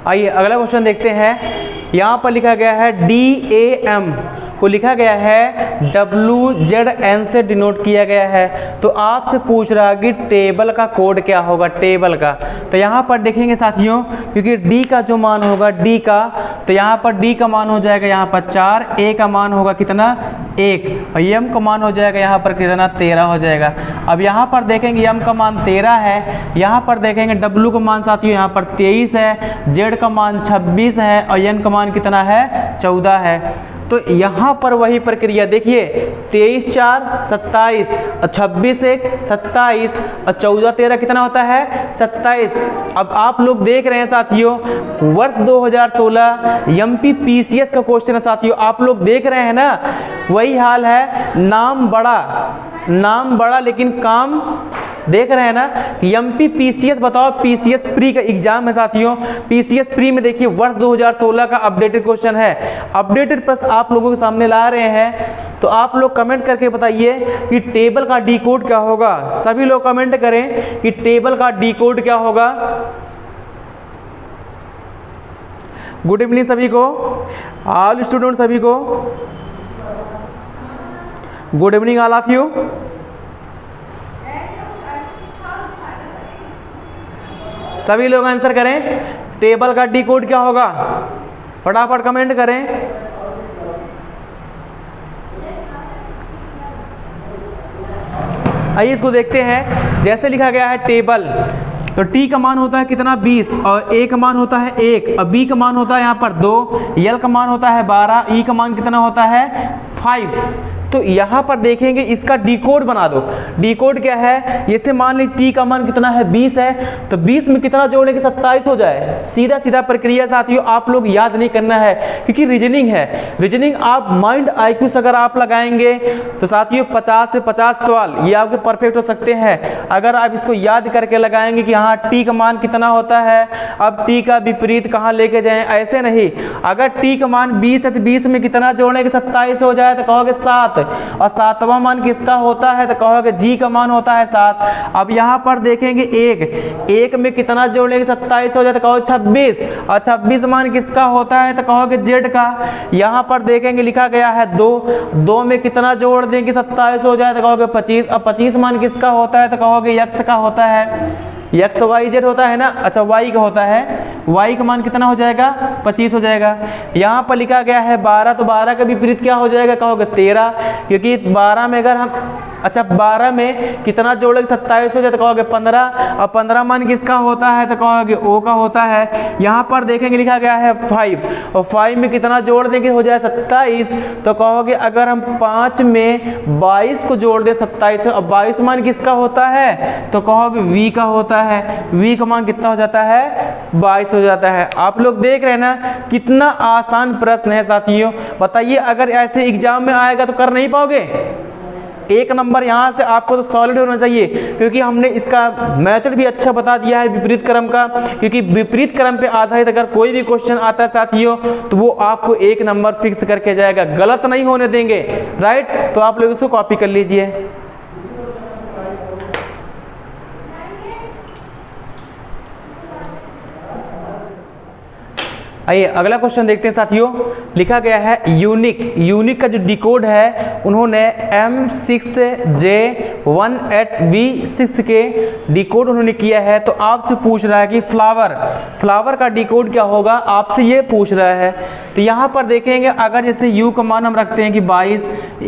[SPEAKER 1] आइए अगला क्वेश्चन देखते हैं। यहाँ पर लिखा गया है DAM को लिखा गया है WZN से डिनोट किया गया है। तो आपसे पूछ रहा है कि टेबल का कोड क्या होगा, टेबल का। तो यहाँ पर देखेंगे साथियों, क्योंकि D का जो मान होगा D का, तो यहाँ पर D का मान हो जाएगा यहाँ पर 4, A का मान होगा कितना 1 और M का मान हो जाएगा यहाँ पर कितना 13 हो जाएगा। अब यहाँ पर देखेंगे M का मान 13 है, यहाँ पर देखेंगे W का मान साथियों यहाँ पर 23 है, Z का मान 26 है और N का मान कितना है 14 है। तो यहाँ पर वही प्रक्रिया देखिए, 23 4 27 और 26 1 27 और 14 13 कितना होता है 27। अब आप लोग देख रहे हैं साथियों, वर्ष 2016 एमपी पीसीएस का क्वेश्चन है साथियों, आप लोग देख रहे हैं ना, वही हाल है, नाम बड़ा लेकिन काम देख रहे हैं ना। एमपी पीसीएस बताओ, पीसीएस प्री का एग्जाम है साथियों, पीसीएस प्री में देखिए वर्ष 2016 का अपडेटेड क्वेश्चन है, अपडेटेड प्रश्न आप लोगों के सामने ला रहे हैं। तो आप लोग कमेंट करके बताइए कि टेबल का डी कोड क्या होगा। सभी लोग कमेंट करें कि टेबल का डी कोड क्या होगा। गुड इवनिंग सभी को, ऑल स्टूडेंट सभी को good evening all of you. सभी लोग आंसर करें, टेबल का डी कोड क्या होगा, फटाफट कमेंट करें। आइए इसको देखते हैं। जैसे लिखा गया है टेबल, तो टी का मान होता है कितना 20 और ए का मान होता है 1 और बी का मान होता है यहाँ पर 2, एल का मान होता है 12, ई का मान कितना होता है 5। तो यहाँ पर देखेंगे इसका डी कोड बना दो। डी कोड क्या है, जैसे मान ली टी का मान कितना है 20 है, तो 20 में कितना जोड़ने के 27 हो जाए। सीधा सीधा प्रक्रिया साथियों, आप लोग याद नहीं करना है क्योंकि रीजनिंग है। रीजनिंग आप माइंड आईक्यू से अगर आप लगाएंगे तो साथियों 50 से 50 सवाल ये आपके परफेक्ट हो सकते हैं। अगर आप इसको याद करके लगाएंगे कि हाँ टी का मान कितना होता है, अब टी का विपरीत कहाँ लेके जाएं, ऐसे नहीं। अगर टी का मान 20 है तो 20 में कितना जोड़ने के 27 हो जाए, तो कहोगे 7 और 7वां मान किसका होता है, तो कहोगे जी का मान होता है 7। अब यहाँ पर देखेंगे 1 में कितना जोड़ने के 27 हो जाए, तो कहोगे 26 और 26 मान किसका होता है, तो कहोगे जेड का। यहाँ पर देखेंगे लिखा गया है 2 में कितना जोड़ देंगे 27 हो जाए, तो कहोगे 25 और 25 मान किसका होता है, तो कहोगे x का होता है, एक्स वाई जेड होता है ना। अच्छा y का होता है, y का मान कितना हो जाएगा 25 हो जाएगा। यहाँ पर लिखा गया है 12, तो 12 का विपरीत क्या हो जाएगा, कहोगे 13, क्योंकि 12 में अगर हम अच्छा 12 में कितना जोड़ेंगे 27 हो जाए तो कहोगे 15, और 15 मान किसका होता है तो कहोगे O का होता है। यहाँ पर देखेंगे लिखा गया है 5, और 5 में कितना जोड़ देंगे हो जाए 27, तो कहोगे अगर हम 5 में 22 को जोड़ दें 27, और 22 मान किसका होता है तो कहोगे V का होता है। V का मान कितना हो जाता है 22 हो जाता है। आप लोग देख रहे हैं ना कितना आसान प्रश्न है साथियों। बताइए अगर ऐसे एग्जाम में आएगा तो कर नहीं पाओगे? 1 नंबर यहाँ से आपको तो सॉलिड होना चाहिए, क्योंकि हमने इसका मेथड भी अच्छा बता दिया है विपरीत क्रम का, क्योंकि विपरीत क्रम पे आधारित अगर कोई भी क्वेश्चन आता है साथियों तो वो आपको 1 नंबर फिक्स करके जाएगा, गलत नहीं होने देंगे। राइट, तो आप लोग इसको कॉपी कर लीजिए। आइए अगला क्वेश्चन देखते हैं साथियों। लिखा गया है यूनिक का जो डिकोड है उन्होंने M6J18V6 के डिकोड उन्होंने किया है। तो आपसे पूछ रहा है कि फ्लावर का डिकोड क्या होगा, आपसे ये पूछ रहा है। तो यहाँ पर देखेंगे अगर जैसे U का मान हम रखते हैं कि 22,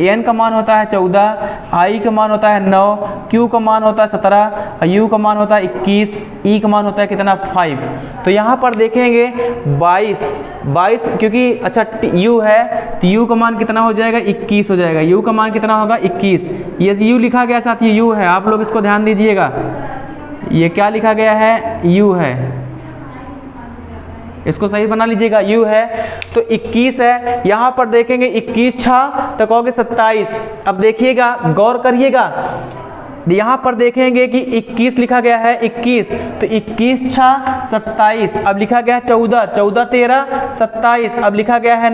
[SPEAKER 1] N का मान होता है 14, I का मान होता है 9, Q का मान होता है 17, U का मान होता है 21, E का मान होता है कितना 5। तो यहाँ पर देखेंगे 22 क्योंकि अच्छा U है तो U का मान कितना हो जाएगा 21 हो जाएगा। U का मान कितना होगा 21। ये U लिखा गया साथ ये U है, आप लोग इसको ध्यान दीजिएगा। ये क्या लिखा गया है U है, इसको सही बना लीजिएगा U है। तो 21 है, यहाँ पर देखेंगे 21 छा तो कहोगे 27। अब देखिएगा गौर करिएगा, यहाँ पर देखेंगे कि 21 लिखा गया है 21, तो 21 छा 27। अब लिखा गया है 14, 14 13 27। अब लिखा गया है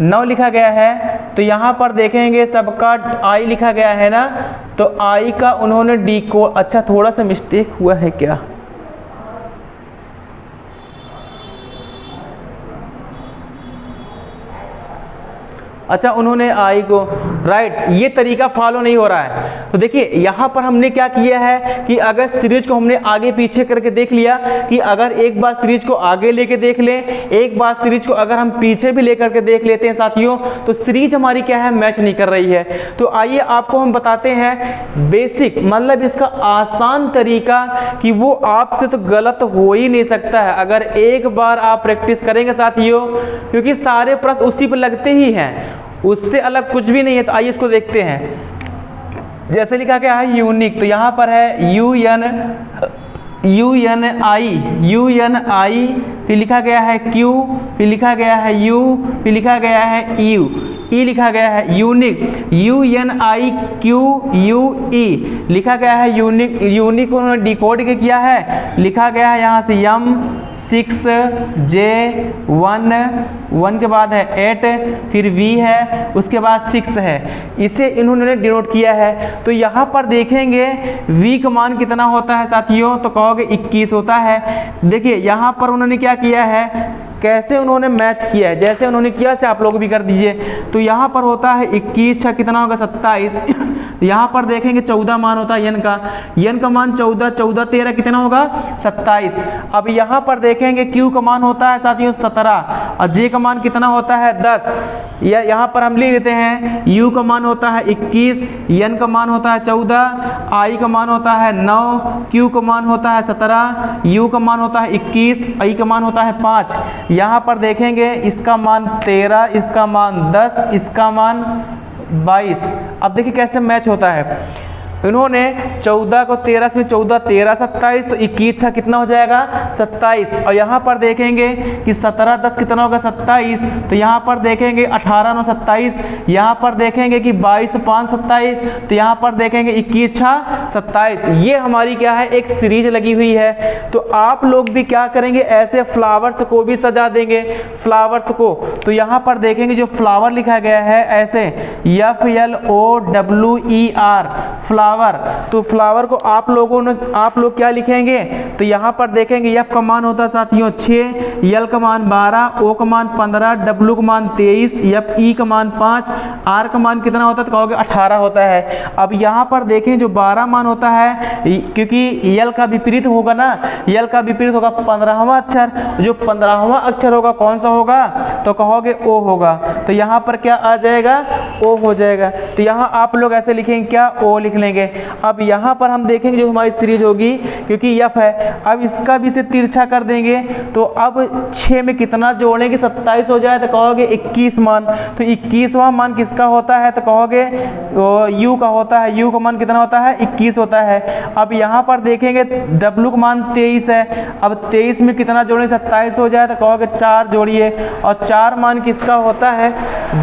[SPEAKER 1] 9 लिखा गया है। तो यहाँ पर देखेंगे सबका I लिखा गया है ना, तो I का उन्होंने डी को अच्छा थोड़ा सा मिस्टेक हुआ है क्या, अच्छा उन्होंने आई को राइट, ये तरीका फॉलो नहीं हो रहा है। तो देखिए यहाँ पर हमने क्या किया है कि अगर सीरीज को हमने आगे पीछे करके देख लिया कि अगर एक बार सीरीज को आगे लेके देख लें, एक बार सीरीज को अगर हम पीछे भी लेकर के देख लेते हैं साथियों, तो सीरीज हमारी क्या है मैच नहीं कर रही है। तो आइए आपको हम बताते हैं बेसिक, मतलब इसका आसान तरीका कि वो आपसे तो गलत हो ही नहीं सकता है अगर एक बार आप प्रैक्टिस करेंगे साथियों, क्योंकit सारे प्रश्न उसी पर लगते ही हैं, उससे अलग कुछ भी नहीं है। तो आइए इसको देखते हैं। जैसे लिखा गया है यूनिक, तो यहाँ पर है UNI, फिर लिखा गया है Q, फिर लिखा गया है U, फिर लिखा गया है E लिखा गया है यूनिक, UNIQUE लिखा गया है यूनिक उन्होंने डिकोड के किया है। लिखा गया है यहाँ से M6J1 के बाद है 8, फिर V है, उसके बाद 6 है, इसे इन्होंने डिनोट किया है। तो यहाँ पर देखेंगे V का मान कितना होता है साथियों, तो कहोगे 21 होता है। देखिए यहाँ पर उन्होंने क्या किया है, कैसे उन्होंने मैच किया है, जैसे उन्होंने किया से आप लोग भी कर दीजिए। तो यहाँ पर होता है 21 छा कितना होगा 27। यहाँ पर देखेंगे 14 मान होता है n का मान 14, 14 13 कितना होगा 27। अब यहाँ पर देखेंगे Q का मान होता है साथियों 17, और J का मान कितना होता है 10। या यहाँ पर हम लिख देते हैं U का मान होता है 21, N का मान होता है 14, I का मान होता है 9, Q का मान होता है 17, U का मान होता है 21, I का मान होता है 5। यहाँ पर देखेंगे इसका मान 13, इसका मान 10, इसका मान 22। अब देखिए कैसे मैच होता है, इन्होंने 14 को 13 में 14 13 27, तो 21 का कितना हो जाएगा 27। और यहाँ पर देखेंगे कि 17 10 कितना होगा 27, तो यहाँ पर देखेंगे 18 9 27, यहाँ पर देखेंगे कि 22 5 27, तो यहाँ पर देखेंगे 21 6 27। ये हमारी क्या है एक सीरीज लगी हुई है। तो आप लोग भी क्या करेंगे, ऐसे फ्लावर्स को भी सजा देंगे फ्लावर्स को। तो यहाँ पर देखेंगे जो फ्लावर लिखा गया है ऐसे FLOWER, फ्लावर, तो फ्लावर को आप लोग क्या लिखेंगे, तो यहाँ पर देखेंगे एफ का मान होता है साथियों 6, एल का मान 12, ओ का मान 15, डब्ल्यू का मान 23, एफ ई का मान 5, आर का मान कितना होता है, तो कहोगे 18 होता है। अब यहाँ पर देखें जो 12 मान होता है, क्योंकि एल का विपरीत होगा ना, एल का विपरीत होगा 15वां अक्षर, जो 15वां अक्षर होगा कौन सा होगा, तो कहोगे ओ होगा, तो यहाँ पर क्या आ जाएगा, ओ हो जाएगा। तो यहाँ आप लोग ऐसे लिखेंगे क्या, ओ लिख लेंगे। अब यहाँ पर हम देखेंगे जो हमारी सीरीज होगी, क्योंकि एफ है, अब इसका भी से तिरछा कर देंगे, तो अब 6 में कितना जोड़ेंगे 27 हो जाए, तो कहोगे 21 मान। तो 21वां मान किसका होता है, तो कहोगे यू का होता है, यू का मान कितना होता है 21 होता है। अब यहाँ पर देखेंगे डब्ल्यू का मान 23 है, अब 23 में कितना जोड़ेंगे 27 हो जाए, तो कहोगे 4 जोड़िए, और 4 मान किसका होता है,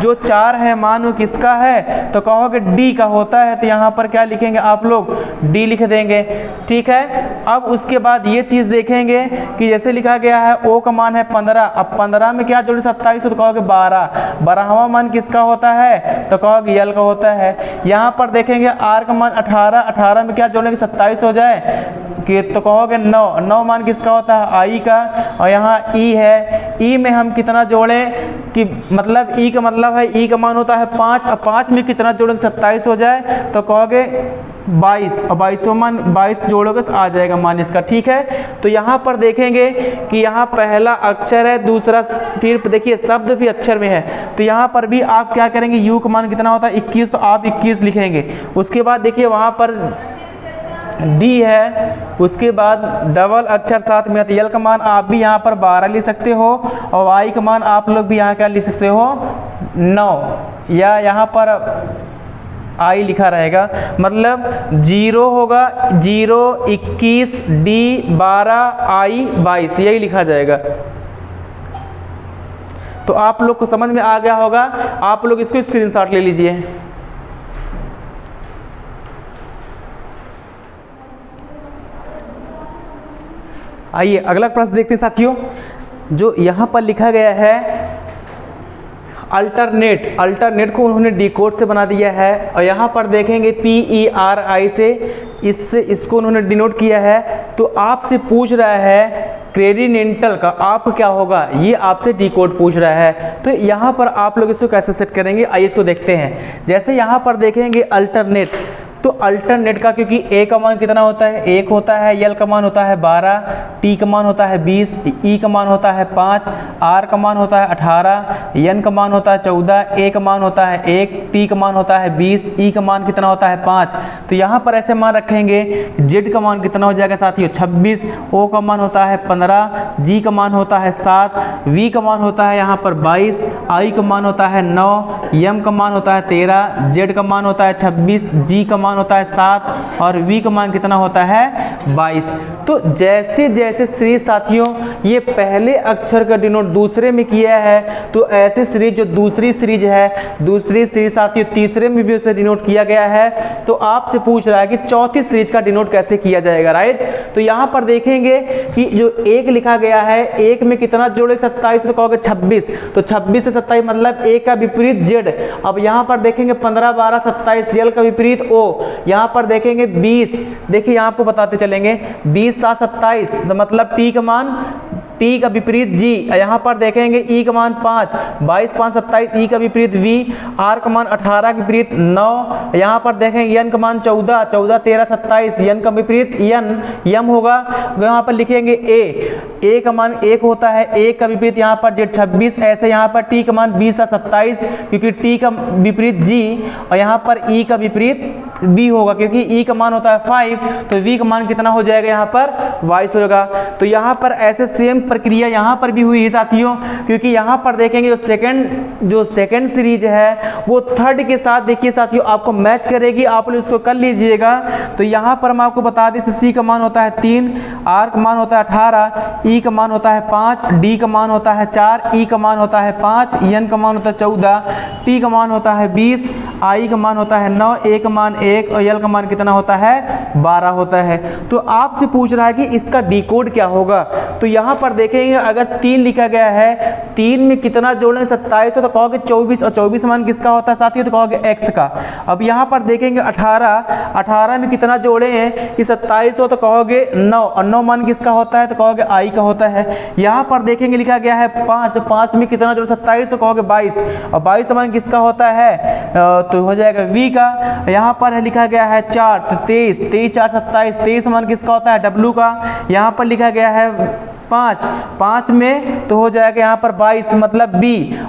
[SPEAKER 1] जो 4 है मान वो किसका है, तो कहोगे डी का होता है। तो यहाँ पर क्या लिखेंगे आप लोग, डी लिख देंगे, ठीक है। अब उसके बाद ये चीज़ देखेंगे कि जैसे लिखा गया है ओ का मान है 15, अब 15 में क्या जोड़े 27, तो कहोगे 12, 12वां मान किसका होता है, तो कहोगे एल का होता है। यहाँ पर देखेंगे आर का मान 18, 18 में क्या जोड़ेंगे 27 हो जाए कि, तो कहोगे 9, 9 मान किसका होता है आई का, और यहाँ ई है, ई में हम कितना जोड़ें कि मतलब ई का मतलब है ई का मान होता है 5, अब 5 में कितना जोड़ेंगे 27 हो जाए, तो कहोगे 22, और 22वां मान 22 जोड़ोगे तो आ जाएगा मान इसका, ठीक है। तो यहाँ पर देखेंगे कि यहाँ पहला अक्षर है, दूसरा फिर देखिए शब्द भी अक्षर में है, तो यहाँ पर भी आप क्या करेंगे, यू का मान कितना होता है 21, तो आप 21 लिखेंगे। उसके बाद देखिए वहाँ पर डी है, उसके बाद डबल अक्षर साथ में, एल का मान आप भी यहाँ पर 12 लिख सकते हो, और आई का मान आप लोग भी यहाँ क्या लिख सकते हो 9, या यहाँ पर आई लिखा रहेगा, मतलब 0 होगा, 0, 21, डी 12, आई 22, यही लिखा जाएगा। तो आप लोग को समझ में आ गया होगा, आप लोग इसको स्क्रीनशॉट ले लीजिए। आइए अगला प्रश्न देखते हैं साथियों, जो यहाँ पर लिखा गया है अल्टरनेट, अल्टरनेट को उन्होंने डी कोड से बना दिया है, और यहाँ पर देखेंगे PERI से इसको उन्होंने डिनोट किया है। तो आपसे पूछ रहा है क्रेडिनेंटल का आप क्या होगा, ये आपसे डी कोड पूछ रहा है। तो यहाँ पर आप लोग इसको कैसे सेट करेंगे, आइए इसको देखते हैं। जैसे यहाँ पर देखेंगे अल्टरनेट, तो अल्टरनेट का क्योंकि ए का मान कितना होता है 1 होता है, एल का मान होता है 12, टी का मान होता है 20, ई का मान होता है 5, आर का मान होता है 18, एन का मान होता है 14, ए का मान होता है 1, टी का मान होता है 20, ई का मान कितना होता है 5। तो यहाँ पर ऐसे मान रखेंगे, जेड का मान कितना हो जाएगा साथियों 26, ओ का मान होता है 15, जी का मान होता है 7, वी का मान होता है यहाँ पर 22, आई का मान होता है 9, एम का मान होता है 13, जेड का मान होता है 26, जी का मान होता है 7, और वी का मान कितना होता है 22। तो जैसे जैसे सीरीज साथियों ये पहले अक्षर का डिनोट दूसरे में किया है, तो ऐसे सीरीज जो दूसरी सीरीज है, दूसरी सीरीज साथियों तीसरे में भी उसे डिनोट किया गया है। तो आपसे पूछ रहा है कि चौथी सीरीज का डिनोट कैसे किया जाएगा, राइट। तो यहाँ पर देखेंगे कि जो 1 लिखा गया है, 1 में कितना जोड़े 27, तो कहोगे 26, तो 26 से 27 मतलब ए का विपरीत जेड। अब यहाँ पर देखेंगे 15, 12, 27, एल का विपरीत ओ। यहाँ पर देखेंगे 20, देखिए यहाँ आपको बताते चलेंगे 20, 7, 27, तो मतलब टी का मान, टी का विपरीत जी। यहाँ पर देखेंगे ई का मान 5, 22, 5, 27, ई का विपरीत वी, आर का मान 18 के विपरीत 9। यहाँ पर देखेंगे एन का मान 14, 14, 13, 27, एन का विपरीत एन, एम होगा। यहाँ पर लिखेंगे ए का मान 1 होता है, ए का विपरीत यहाँ पर जेड 26, ऐसे यहाँ पर टी का मान 20 से 27 क्योंकि टी का विपरीत जी, और यहाँ पर ई का विपरीत बी होगा क्योंकि ई का मान होता है 5, तो वी का मान कितना हो जाएगा यहाँ पर 22 होगा। तो यहाँ पर ऐसे सेम प्रक्रिया यहाँ पर भी हुई है साथियों, क्योंकि यहाँ पर देखेंगे जो सेकंड सीरीज है वो थर्ड के साथ देखिए साथियों आपको मैच करेगी, आप लोग इसको कर लीजिएगा। तो यहाँ पर हम आपको बता दें सी का मान होता है 3, आर का मान होता है 18, ई का मान होता है 5, डी का मान होता है 4, ई का मान होता है 5, एन का मान होता है 14, टी का मान होता है 20, आई का मान होता है 9, ए का मान 1 और यल का मान कितना होता है 12 होता है। तो आपसे पूछ रहा है कि इसका डिकोड क्या होगा। तो यहाँ पर देखेंगे अगर 3 लिखा गया है, 3 में कितना जोड़ें 27 तो कहोगे 24 और 24 मान किसका होता है साथियों, तो कहोगे x का। अब यहाँ पर देखेंगे 18 में कितना जोड़े हैं कि 27 हो तो कहोगे 9 और 9 मान किसका होता है, तो कहोगे i का होता है। यहाँ पर देखेंगे लिखा गया है 5 में कितना जोड़े 27 तो कहोगे 22 और 22 मान किसका होता है, तो हो जाएगा v का। यहाँ पर लिखा गया है 4 तो 23 4 27, 23 मान किसका होता है w का। यहाँ पर लिखा गया है 5 में तो हो जाएगा यहाँ पर 22 मतलब b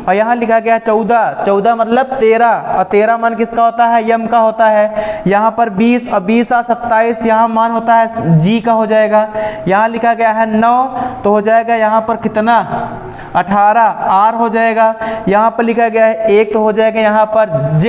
[SPEAKER 1] और यहाँ लिखा गया 14 मतलब 13 और 13 मान किसका होता है m का होता है। यहाँ पर 20 और 20 और 27 यहाँ मान होता है g का हो जाएगा। यहाँ लिखा गया है 9 तो हो जाएगा यहाँ पर कितना 18 r हो जाएगा। यहाँ पर लिखा गया है 1 तो हो जाएगा यहाँ पर z।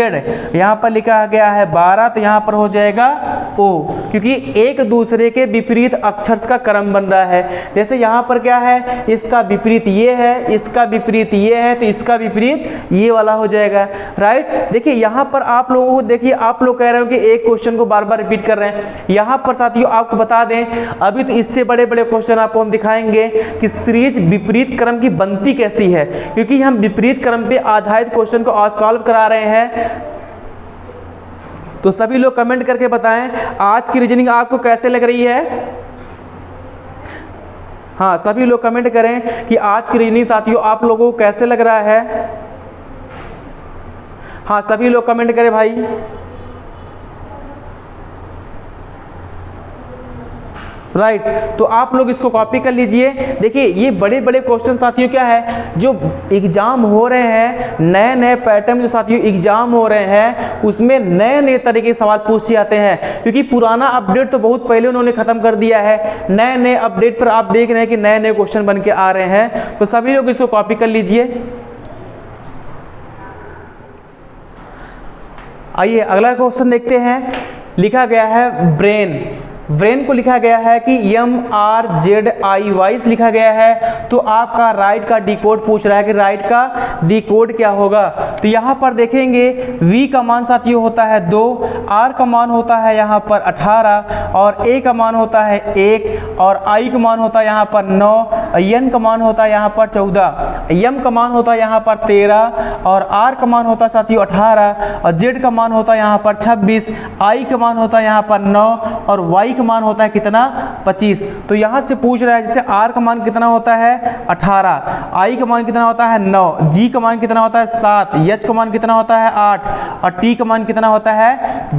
[SPEAKER 1] यहाँ पर लिखा गया है 12 तो यहाँ पर हो जाएगा o, क्योंकि एक दूसरे के विपरीत अक्षर का क्रम बन रहा है। जैसे यहाँ पर क्या है, इसका विपरीत ये है, इसका विपरीत ये है, तो इसका विपरीत ये वाला हो जाएगा, राइट। देखिए यहाँ पर आप लोगों को, देखिए आप लोग कह रहे हो कि एक क्वेश्चन को बार बार रिपीट कर रहे हैं। यहाँ पर साथियों आपको बता दें, अभी तो इससे बड़े बड़े क्वेश्चन आपको हम दिखाएंगे कि सीरीज विपरीत क्रम की बनती कैसी है, क्योंकि हम विपरीत क्रम पे आधारित क्वेश्चन को आज सॉल्व करा रहे हैं। तो सभी लोग कमेंट करके बताएं आज की रीजनिंग आपको कैसे लग रही है। हाँ, सभी लोग कमेंट करें कि आज की रीजनिंग साथियों आप लोगों को कैसे लग रहा है। हाँ, सभी लोग कमेंट करें भाई। राइट, तो आप लोग इसको कॉपी कर लीजिए। देखिए ये बड़े बड़े क्वेश्चन साथियों क्या है, जो एग्जाम हो रहे हैं, नए नए पैटर्न जो साथियों एग्जाम हो रहे हैं, उसमें नए नए तरीके के सवाल पूछे जाते हैं। क्योंकि पुराना अपडेट तो बहुत पहले उन्होंने खत्म कर दिया है, नए नए अपडेट पर आप देख रहे हैं कि नए नए क्वेश्चन बन के आ रहे हैं। तो सभी लोग इसको कॉपी कर लीजिए। आइए अगला क्वेश्चन देखते हैं। लिखा गया है ब्रेन को लिखा गया है कि MRZIY लिखा गया है। तो आपका राइट का डिकोड पूछ रहा है कि राइट का डिकोड क्या होगा। तो यहाँ पर देखेंगे V का मान साथियों होता है 2, R का मान होता है यहाँ पर 18 और A का मान होता है 1 और I का मान होता है यहाँ पर 9, N का मान होता है यहाँ पर 14, M का मान होता है यहाँ पर 13 और R का मान होता है साथियों 18 और Z का मान होता है यहाँ पर 26, I का मान होता है यहाँ पर 9 और Y का मान होता है कितना 25। तो यहाँ से पूछ रहा है जैसे R का मान कितना होता है 18, I का मान कितना होता है 9, G का मान कितना होता है 7, H का मान कितना होता है 8 और T का मान कितना होता है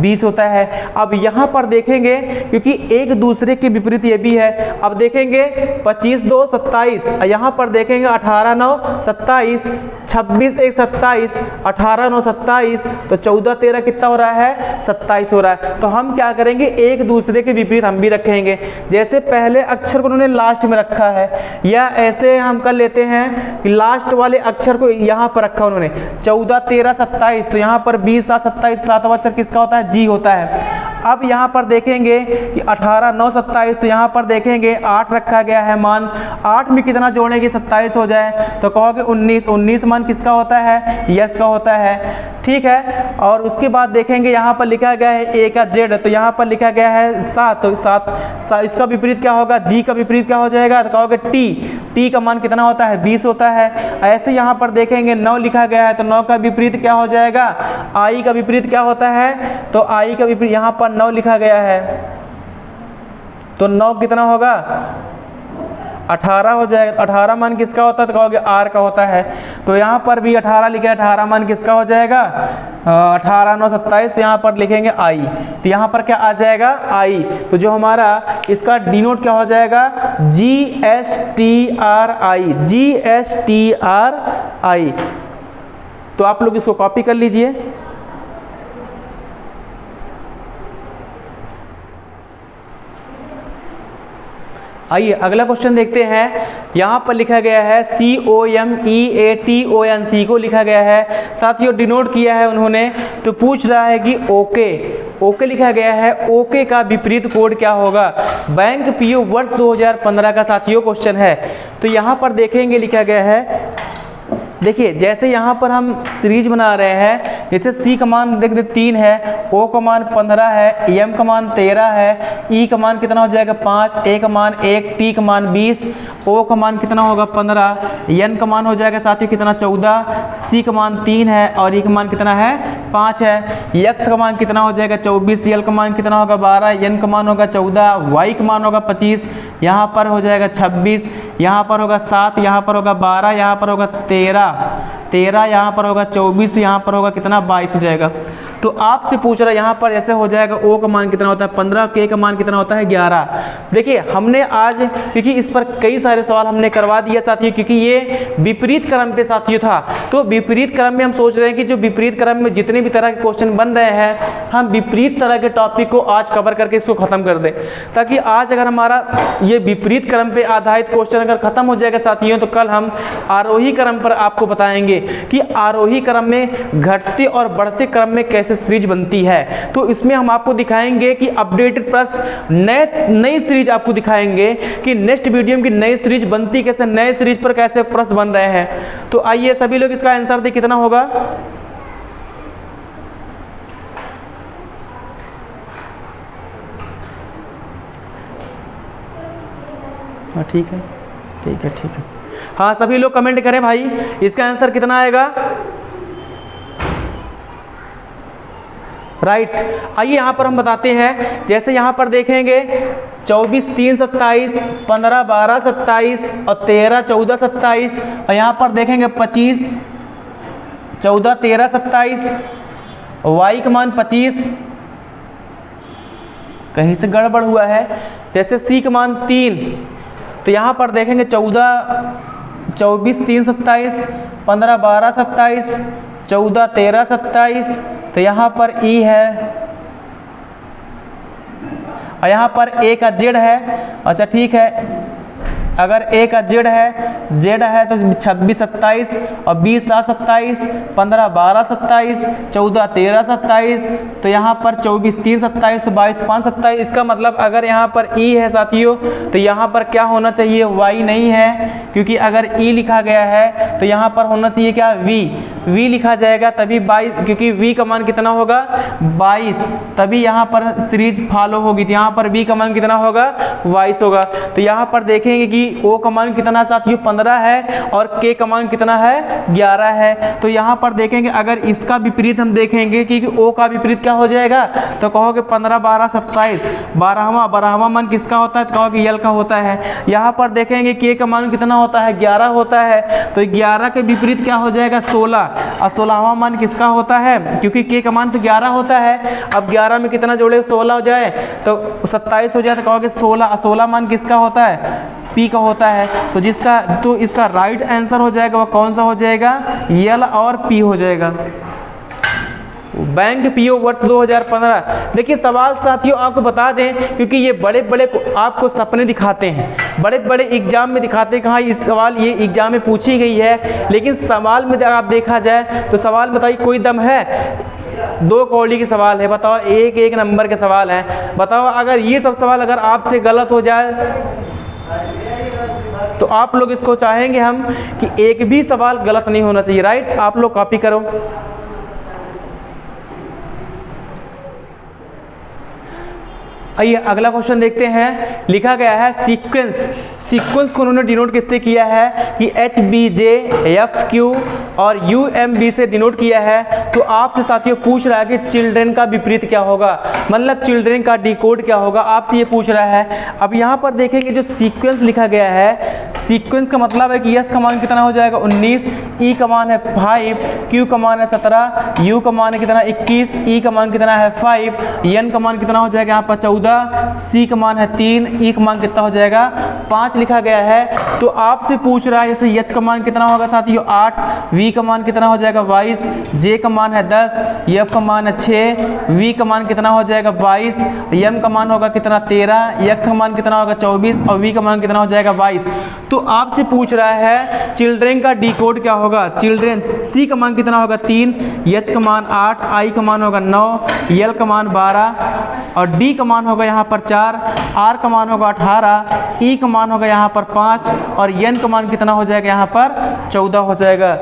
[SPEAKER 1] 20 होता है। अब यहाँ पर देखेंगे क्योंकि एक दूसरे के विपरीत ये भी है। अब देखेंगे 25 2 27, यहाँ पर देखेंगे 18 9 27, 26 1 27, 18 9 27, तो 14 13 कितना हो रहा है 27 हो रहा है। तो हम क्या करेंगे, एक दूसरे के विपरीत हम भी रखेंगे। जैसे पहले अक्षर को उन्होंने लास्ट में रखा है, या ऐसे हम कर लेते हैं कि लास्ट वाले अक्षर को यहाँ पर रखा उन्होंने 14 13 27, तो यहाँ पर 20 7 27, सातवां अक्षर किसका होता है G होता है। अब यहाँ पर देखेंगे कि 18 9 27, तो यहाँ पर देखेंगे 8 रखा गया है मान, 8 में कितना जोड़ेंगे 27 हो जाए, तो कहोगे 19 मान किसका होता है यस का होता है, ठीक है। और उसके बाद देखेंगे यहाँ पर लिखा गया है A का Z, तो यहाँ पर लिखा गया है 7, तो 7 इसका विपरीत क्या होगा, G का विपरीत क्या हो जाएगा, तो कहोगे T का मान कितना होता है 20 होता है। ऐसे यहाँ पर देखेंगे 9 लिखा गया है, तो 9 का विपरीत क्या हो जाएगा, I का विपरीत क्या होता है, तो I का विपरीत यहाँ पर 9 लिखा गया है, तो 9 कितना होगा 18 हो जाएगा। 18 मान किसका होता है, तो कहोगे R का होता है। तो यहाँ पर भी 18 लिखा है, 18 मान किसका हो जाएगा 18 9 27, तो यहाँ पर लिखेंगे I, तो यहाँ पर क्या आ जाएगा I। तो जो हमारा इसका डिनोट क्या हो जाएगा GSTRI। तो आप लोग इसको कॉपी कर लीजिए। आइए अगला क्वेश्चन देखते हैं। यहाँ पर लिखा गया है COMEATONC को लिखा गया है, साथियों डिनोट किया है उन्होंने। तो पूछ रहा है कि ओके लिखा गया है, ओके का विपरीत कोड क्या होगा। बैंक पीओ वर्ष 2015 का साथियों क्वेश्चन है। तो यहाँ पर देखेंगे लिखा गया है, देखिए जैसे यहाँ पर हम सीरीज बना रहे हैं जैसे सी का मान देख दे 3 है, ओ का मान 15 है, एम का मान 13 है, ई का मान कितना हो जाएगा 5, ए का मान 1, टी का मान 20, ओ का मान कितना होगा 15, एन का मान हो जाएगा साथियों कितना 14, सी का मान 3 है और ई का मान कितना है 5 है, एक्स का मान कितना हो जाएगा 24, एल का मान कितना होगा 12, एन का मान होगा 14, वाई का मान होगा 25, यहाँ पर हो जाएगा 26, यहाँ पर होगा 7, यहाँ पर होगा 12, यहाँ पर होगा 13, यहाँ पर होगा 24, यहाँ पर होगा कितना 22 हो जाएगा। तो आपसे पूछ रहा है यहाँ पर ऐसे हो जाएगा ओ का मान कितना होता है 15, के का मान कितना होता है 11। देखिए हमने आज क्योंकि इस पर कई सारे सवाल हमने करवा दिए साथियों, क्योंकि ये विपरीत क्रम पे साथियों था। तो विपरीत क्रम में हम सोच रहे हैं कि जो विपरीत क्रम में जितने भी तरह के क्वेश्चन बन रहे हैं हम विपरीत तरह के टॉपिक को आज कवर करके इसको खत्म कर दें, ताकि आज अगर हमारा ये विपरीत क्रम पे आधारित क्वेश्चन अगर खत्म हो जाएगा साथियों, तो कल हम आरोही क्रम पर आपको बताएंगे कि आरोही क्रम में घटते और बढ़ते क्रम में कैसे सीरीज बनती है। तो इसमें हम आपको दिखाएंगे कि अपडेटेड प्रश्न नई सीरीज आपको दिखाएंगे कि नेक्स्ट वीडियो में की नई सीरीज बनती कैसे, नए सीरीज पर कैसे प्रश्न बन रहे हैं। तो आइए सभी लोग इसका आंसर दे कितना होगा। ठीक है ठीक है ठीक है, हाँ सभी लोग कमेंट करें भाई इसका आंसर कितना आएगा। राइट, आइए यहाँ पर हम बताते हैं। जैसे यहाँ पर देखेंगे 24, 3, 27, 15, 12, 27 और 13, 14, 27 और यहाँ पर देखेंगे 25, 14, 13, 27, वाई का मान 25, कहीं से गड़बड़ हुआ है। जैसे सी का मान 3, तो यहाँ पर देखेंगे 14, 24, 3, 27, 15, 12, 27, 14, 13, 27, तो यहाँ पर ई है और यहाँ पर ए का जेड है। अच्छा ठीक है, अगर ए का जेड है तो 26, 27 और 20, 7, 27, 15, 12, 27, 14, 13, 27, तो यहाँ पर 24, 3, 27, 22, 5, 27। इसका मतलब अगर यहाँ पर ई है साथियों तो यहाँ पर क्या होना चाहिए, वाई नहीं है, क्योंकि अगर ई लिखा गया है तो यहाँ पर होना चाहिए क्या, वी लिखा जाएगा, तभी 22, क्योंकि वी का मान कितना होगा 22, तभी यहाँ पर सीरीज फॉलो होगी। तो यहाँ पर वी का मान कितना होगा 22 होगा। तो यहाँ पर देखेंगे कि ओ का मान कितना साथियों 15 है और के का मान कितना है 11 है। तो यहाँ पर देखेंगे अगर इसका विपरीत हम देखेंगे कि ओ का विपरीत क्या हो जाएगा, तो कहोगे 15, 12, 27, 12वां मान किसका होता है, तो कहोगे यल का होता है। यहाँ पर देखेंगे के का मान कितना होता है 11 होता है, तो 11 के विपरीत क्या हो जाएगा 16 और 16वां मान किसका होता है, क्योंकि के का मान तो 11 होता है। अब 11 में कितना जोड़े 16 हो जाए तो 27 हो जाए, तो कहोगे 16 और 16 मान किसका होता है, पी का होता है। तो इसका राइट आंसर हो जाएगा वह कौन सा हो जाएगा, यल और पी हो जाएगा। बैंक पीओ वर्ष 2015। देखिए सवाल साथियों आपको बता दें, क्योंकि ये बड़े बड़े आपको सपने दिखाते हैं, बड़े बड़े एग्जाम में दिखाते हैं कि हाँ इस सवाल ये एग्जाम में पूछी गई है, लेकिन सवाल में अगर आप देखा जाए तो सवाल बताइए कोई दम है, 2 कौड़ी के सवाल है, बताओ एक नंबर के सवाल हैं। बताओ अगर ये सब सवाल अगर आपसे गलत हो जाए तो आप लोग इसको चाहेंगे हम कि एक भी सवाल गलत नहीं होना चाहिए। राइट, आप लोग कॉपी करो। आइए अगला क्वेश्चन देखते हैं। लिखा गया है सीक्वेंस को उन्होंने डिनोट किससे किया है कि HBJ FQ और UMB से डिनोट किया है। तो आपसे साथियों पूछ रहा है कि चिल्ड्रन का विपरीत क्या होगा, मतलब चिल्ड्रन का डिकोड क्या होगा, आपसे ये पूछ रहा है। अब यहाँ पर देखेंगे जो सीक्वेंस लिखा गया है, सीक्वेंस का मतलब है कि यस का मान कितना हो जाएगा 19, ई का मान है 5, क्यू का मान है 17, यू का मान है कितना 21, ई का मान कितना है 5, एन का मान कितना हो जाएगा यहाँ पर 14, सी का मान है 3, ई का मान कितना हो जाएगा 5 लिखा गया है। तो आपसे पूछ रहा है जैसे एच का मान कितना होगा साथियों 8, वी का मान कितना हो जाएगा 22, जे का मान है 10, एफ का मान है 6, वी का मान कितना हो जाएगा 22, एम का मान होगा कितना 13, एक्स का मान कितना होगा 24 और वी का मान कितना हो जाएगा 22। तो आपसे पूछ रहा है चिल्ड्रन का डिकोड क्या होगा। चिल्ड्रन सी का मान कितना होगा 3, एच का मान 8, आई का मान होगा 9, एल का मान 12 और डी का मान होगा होगा यहाँ पर 4, R का मान होगा 18, E का मान होगा यहाँ पर 5 और N का मान कितना हो जाएगा यहाँ पर 14 हो जाएगा।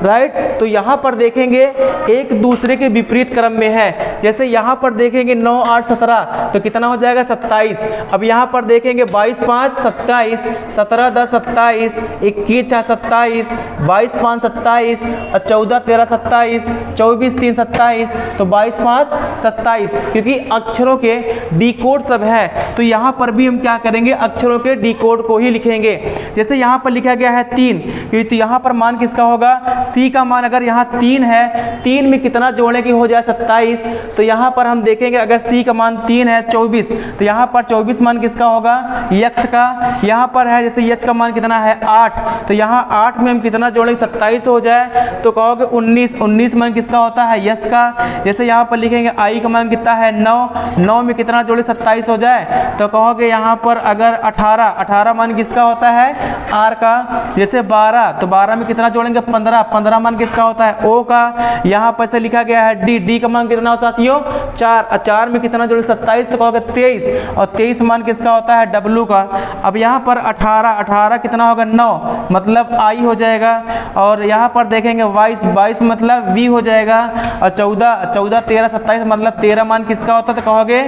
[SPEAKER 1] राइट, तो यहाँ पर देखेंगे एक दूसरे के विपरीत क्रम में है। जैसे यहाँ पर देखेंगे 9, 8, 17 तो कितना हो जाएगा 27। अब यहाँ पर देखेंगे 22, 5, 27, 17, 10, 27, 21, 4, 27, 22, 5, 27 और 14, 13, 27, 24, 3, 27 तो 22, 5, 27, क्योंकि अक्षरों के डिकोड सब है तो यहाँ पर भी हम क्या करेंगे, अक्षरों के डिकोड को ही लिखेंगे। जैसे यहाँ पर लिखा गया है 3, क्योंकि तो यहाँ पर मान किसका होगा, C का मान अगर यहाँ 3 है, 3 में कितना जोड़ने की हो जाए 27, तो यहाँ पर हम देखेंगे अगर C का मान 3 है 24 तो यहाँ पर 24 मान किसका होगा, X का। यहाँ पर है जैसे H का मान कितना है 8 तो यहाँ 8 में हम कितना जोड़ेंगे 27 हो जाए तो कहोगे 19, 19 मान किसका होता है यस का। जैसे यहाँ पर लिखेंगे I का मान कितना है 9, 9 में कितना जोड़े 27 हो जाए तो कहोगे यहाँ पर अगर 18, 18 मान किसका होता है R का। जैसे 12 तो 12 में कितना जोड़ेंगे 15, 15 मान किसका होता है O का। यहाँ पर से लिखा गया है D, D का मान कितना हो साथियों 4, 4 में कितना जोड़े 27 तो कहोगे 23 और 23 मान किसका होता है W का। अब यहाँ पर 18, 18 कितना होगा 9 मतलब I हो जाएगा और यहाँ पर देखेंगे 22, 22 मतलब V हो जाएगा और 14, 14, 13, 27 मतलब 13 मान किसका होता है तो कहोगे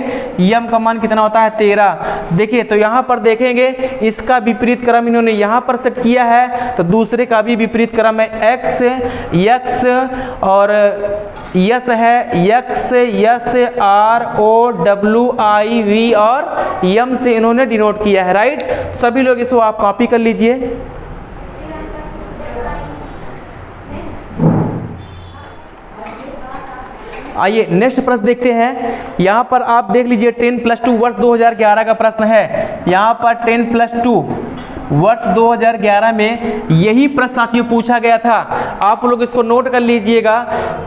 [SPEAKER 1] M का मान कितना होता है 13। देखिए तो यहाँ पर देखेंगे इसका विपरीत क्रम इन्होंने यहाँ पर सेट किया है तो दूसरे का भी विपरीत क्रम है X, X और यस है X, yes R, O, W, I, V और M से इन्होंने डिनोट किया है। राइट, सभी लोग इसको आप कॉपी कर लीजिए। आइए नेक्स्ट प्रश्न देखते हैं। यहाँ पर आप देख लीजिए 10+2 वर्ष 2011 का प्रश्न है। यहाँ पर 10+2 वर्ष 2011 में यही प्रश्न साथियों पूछा गया था। आप लोग इसको नोट कर लीजिएगा।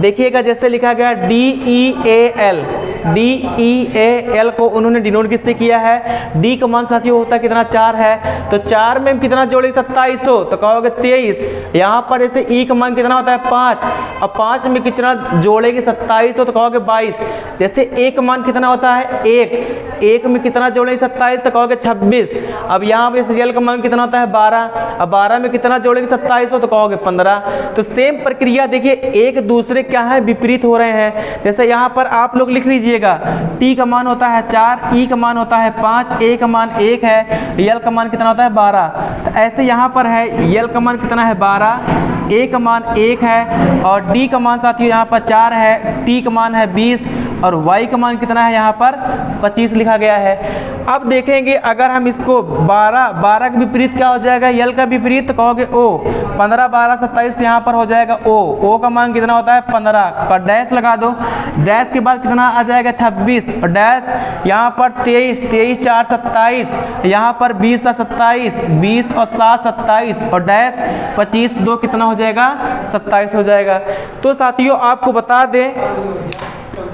[SPEAKER 1] देखिएगा जैसे लिखा गया DEAL, DEAL को उन्होंने डिनोट किससे किया है, D का मान साथियों होता है कितना 4 है तो 4 में हम कितना जोड़ेंगे 2700 तो कहोगे 23। यहाँ पर जैसे E का मान कितना होता है 5 और 5 में कितना जोड़ेंगे 2700 तो कहोगे 22। जैसे A का मान कितना होता है 1, 1 में कितना जोड़ेंगे 27 तो कहोगे 26। अब यहाँ पर L का मान कितना होता है 12, अब 12 में कितना जोड़ेंगे 2700 तो कहोगे 15। तो सेम प्रक्रिया देखिए एक दूसरे क्या है विपरीत हो रहे हैं। जैसे यहाँ पर आप लोग लिख लीजिएगा T का मान होता है 4, E का मान होता है 5, A का मान 1 है, L का मान कितना होता है 12। तो ऐसे यहाँ पर है L का मान कितना है 12, A का मान 1 है और D का मान साथियों यहाँ पर 4 है, T का मान है 20 और Y का मान कितना है यहाँ पर 25 लिखा गया है। अब देखेंगे अगर हम इसको 12 का विपरीत क्या हो जाएगा, L का विपरीत तो कहोगे O, 15, 12, 27 यहाँ पर हो जाएगा O का मान कितना होता है 15 का डैश लगा दो। डैश के बाद कितना आ जाएगा 26 और डैश यहाँ पर 23, 23, 4, 27 यहाँ पर 20 और 27, 20 और 7, 27 और डैश 25, 2 कितना हो जाएगा 27 हो जाएगा। तो साथियों आपको बता दें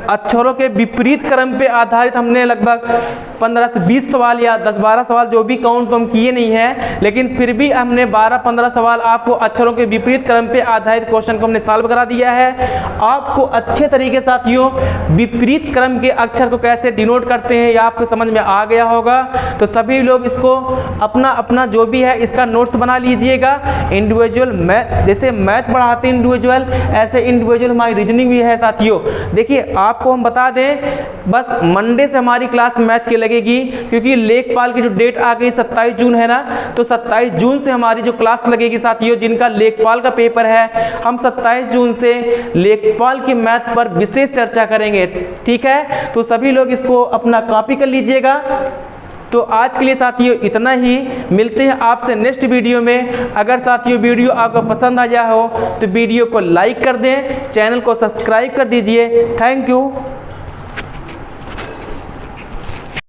[SPEAKER 1] अक्षरों के विपरीत क्रम पे आधारित हमने लगभग 15 से 20 सवाल या 10-12 सवाल जो भी काउंट तो हम किए नहीं हैं, लेकिन फिर भी हमने 12-15 सवाल आपको अक्षरों के विपरीत क्रम पे आधारित क्वेश्चन को हमने सॉल्व करा दिया है। आपको अच्छे तरीके साथियों विपरीत क्रम के अक्षर को कैसे डिनोट करते हैं ये आपको समझ में आ गया होगा। तो सभी लोग इसको अपना अपना जो भी है इसका नोट्स बना लीजिएगा। इंडिविजुअल मैथ, जैसे मैथ पढ़ाते हैं इंडिविजुअल, ऐसे इंडिविजुअल हमारी रीजनिंग भी है साथियों। देखिए आपको हम बता दें बस मंडे से हमारी क्लास मैथ की लगेगी, क्योंकि लेखपाल की जो डेट आ गई 27 जून है ना, तो 27 जून से हमारी जो क्लास लगेगी साथियों जिनका लेखपाल का पेपर है, हम 27 जून से लेखपाल की मैथ पर विशेष चर्चा करेंगे। ठीक है, तो सभी लोग इसको अपना कॉपी कर लीजिएगा। तो आज के लिए साथियों इतना ही, मिलते हैं आपसे नेक्स्ट वीडियो में। अगर साथियों वीडियो आपको पसंद आया हो तो वीडियो को लाइक कर दें, चैनल को सब्सक्राइब कर दीजिए। Thank you.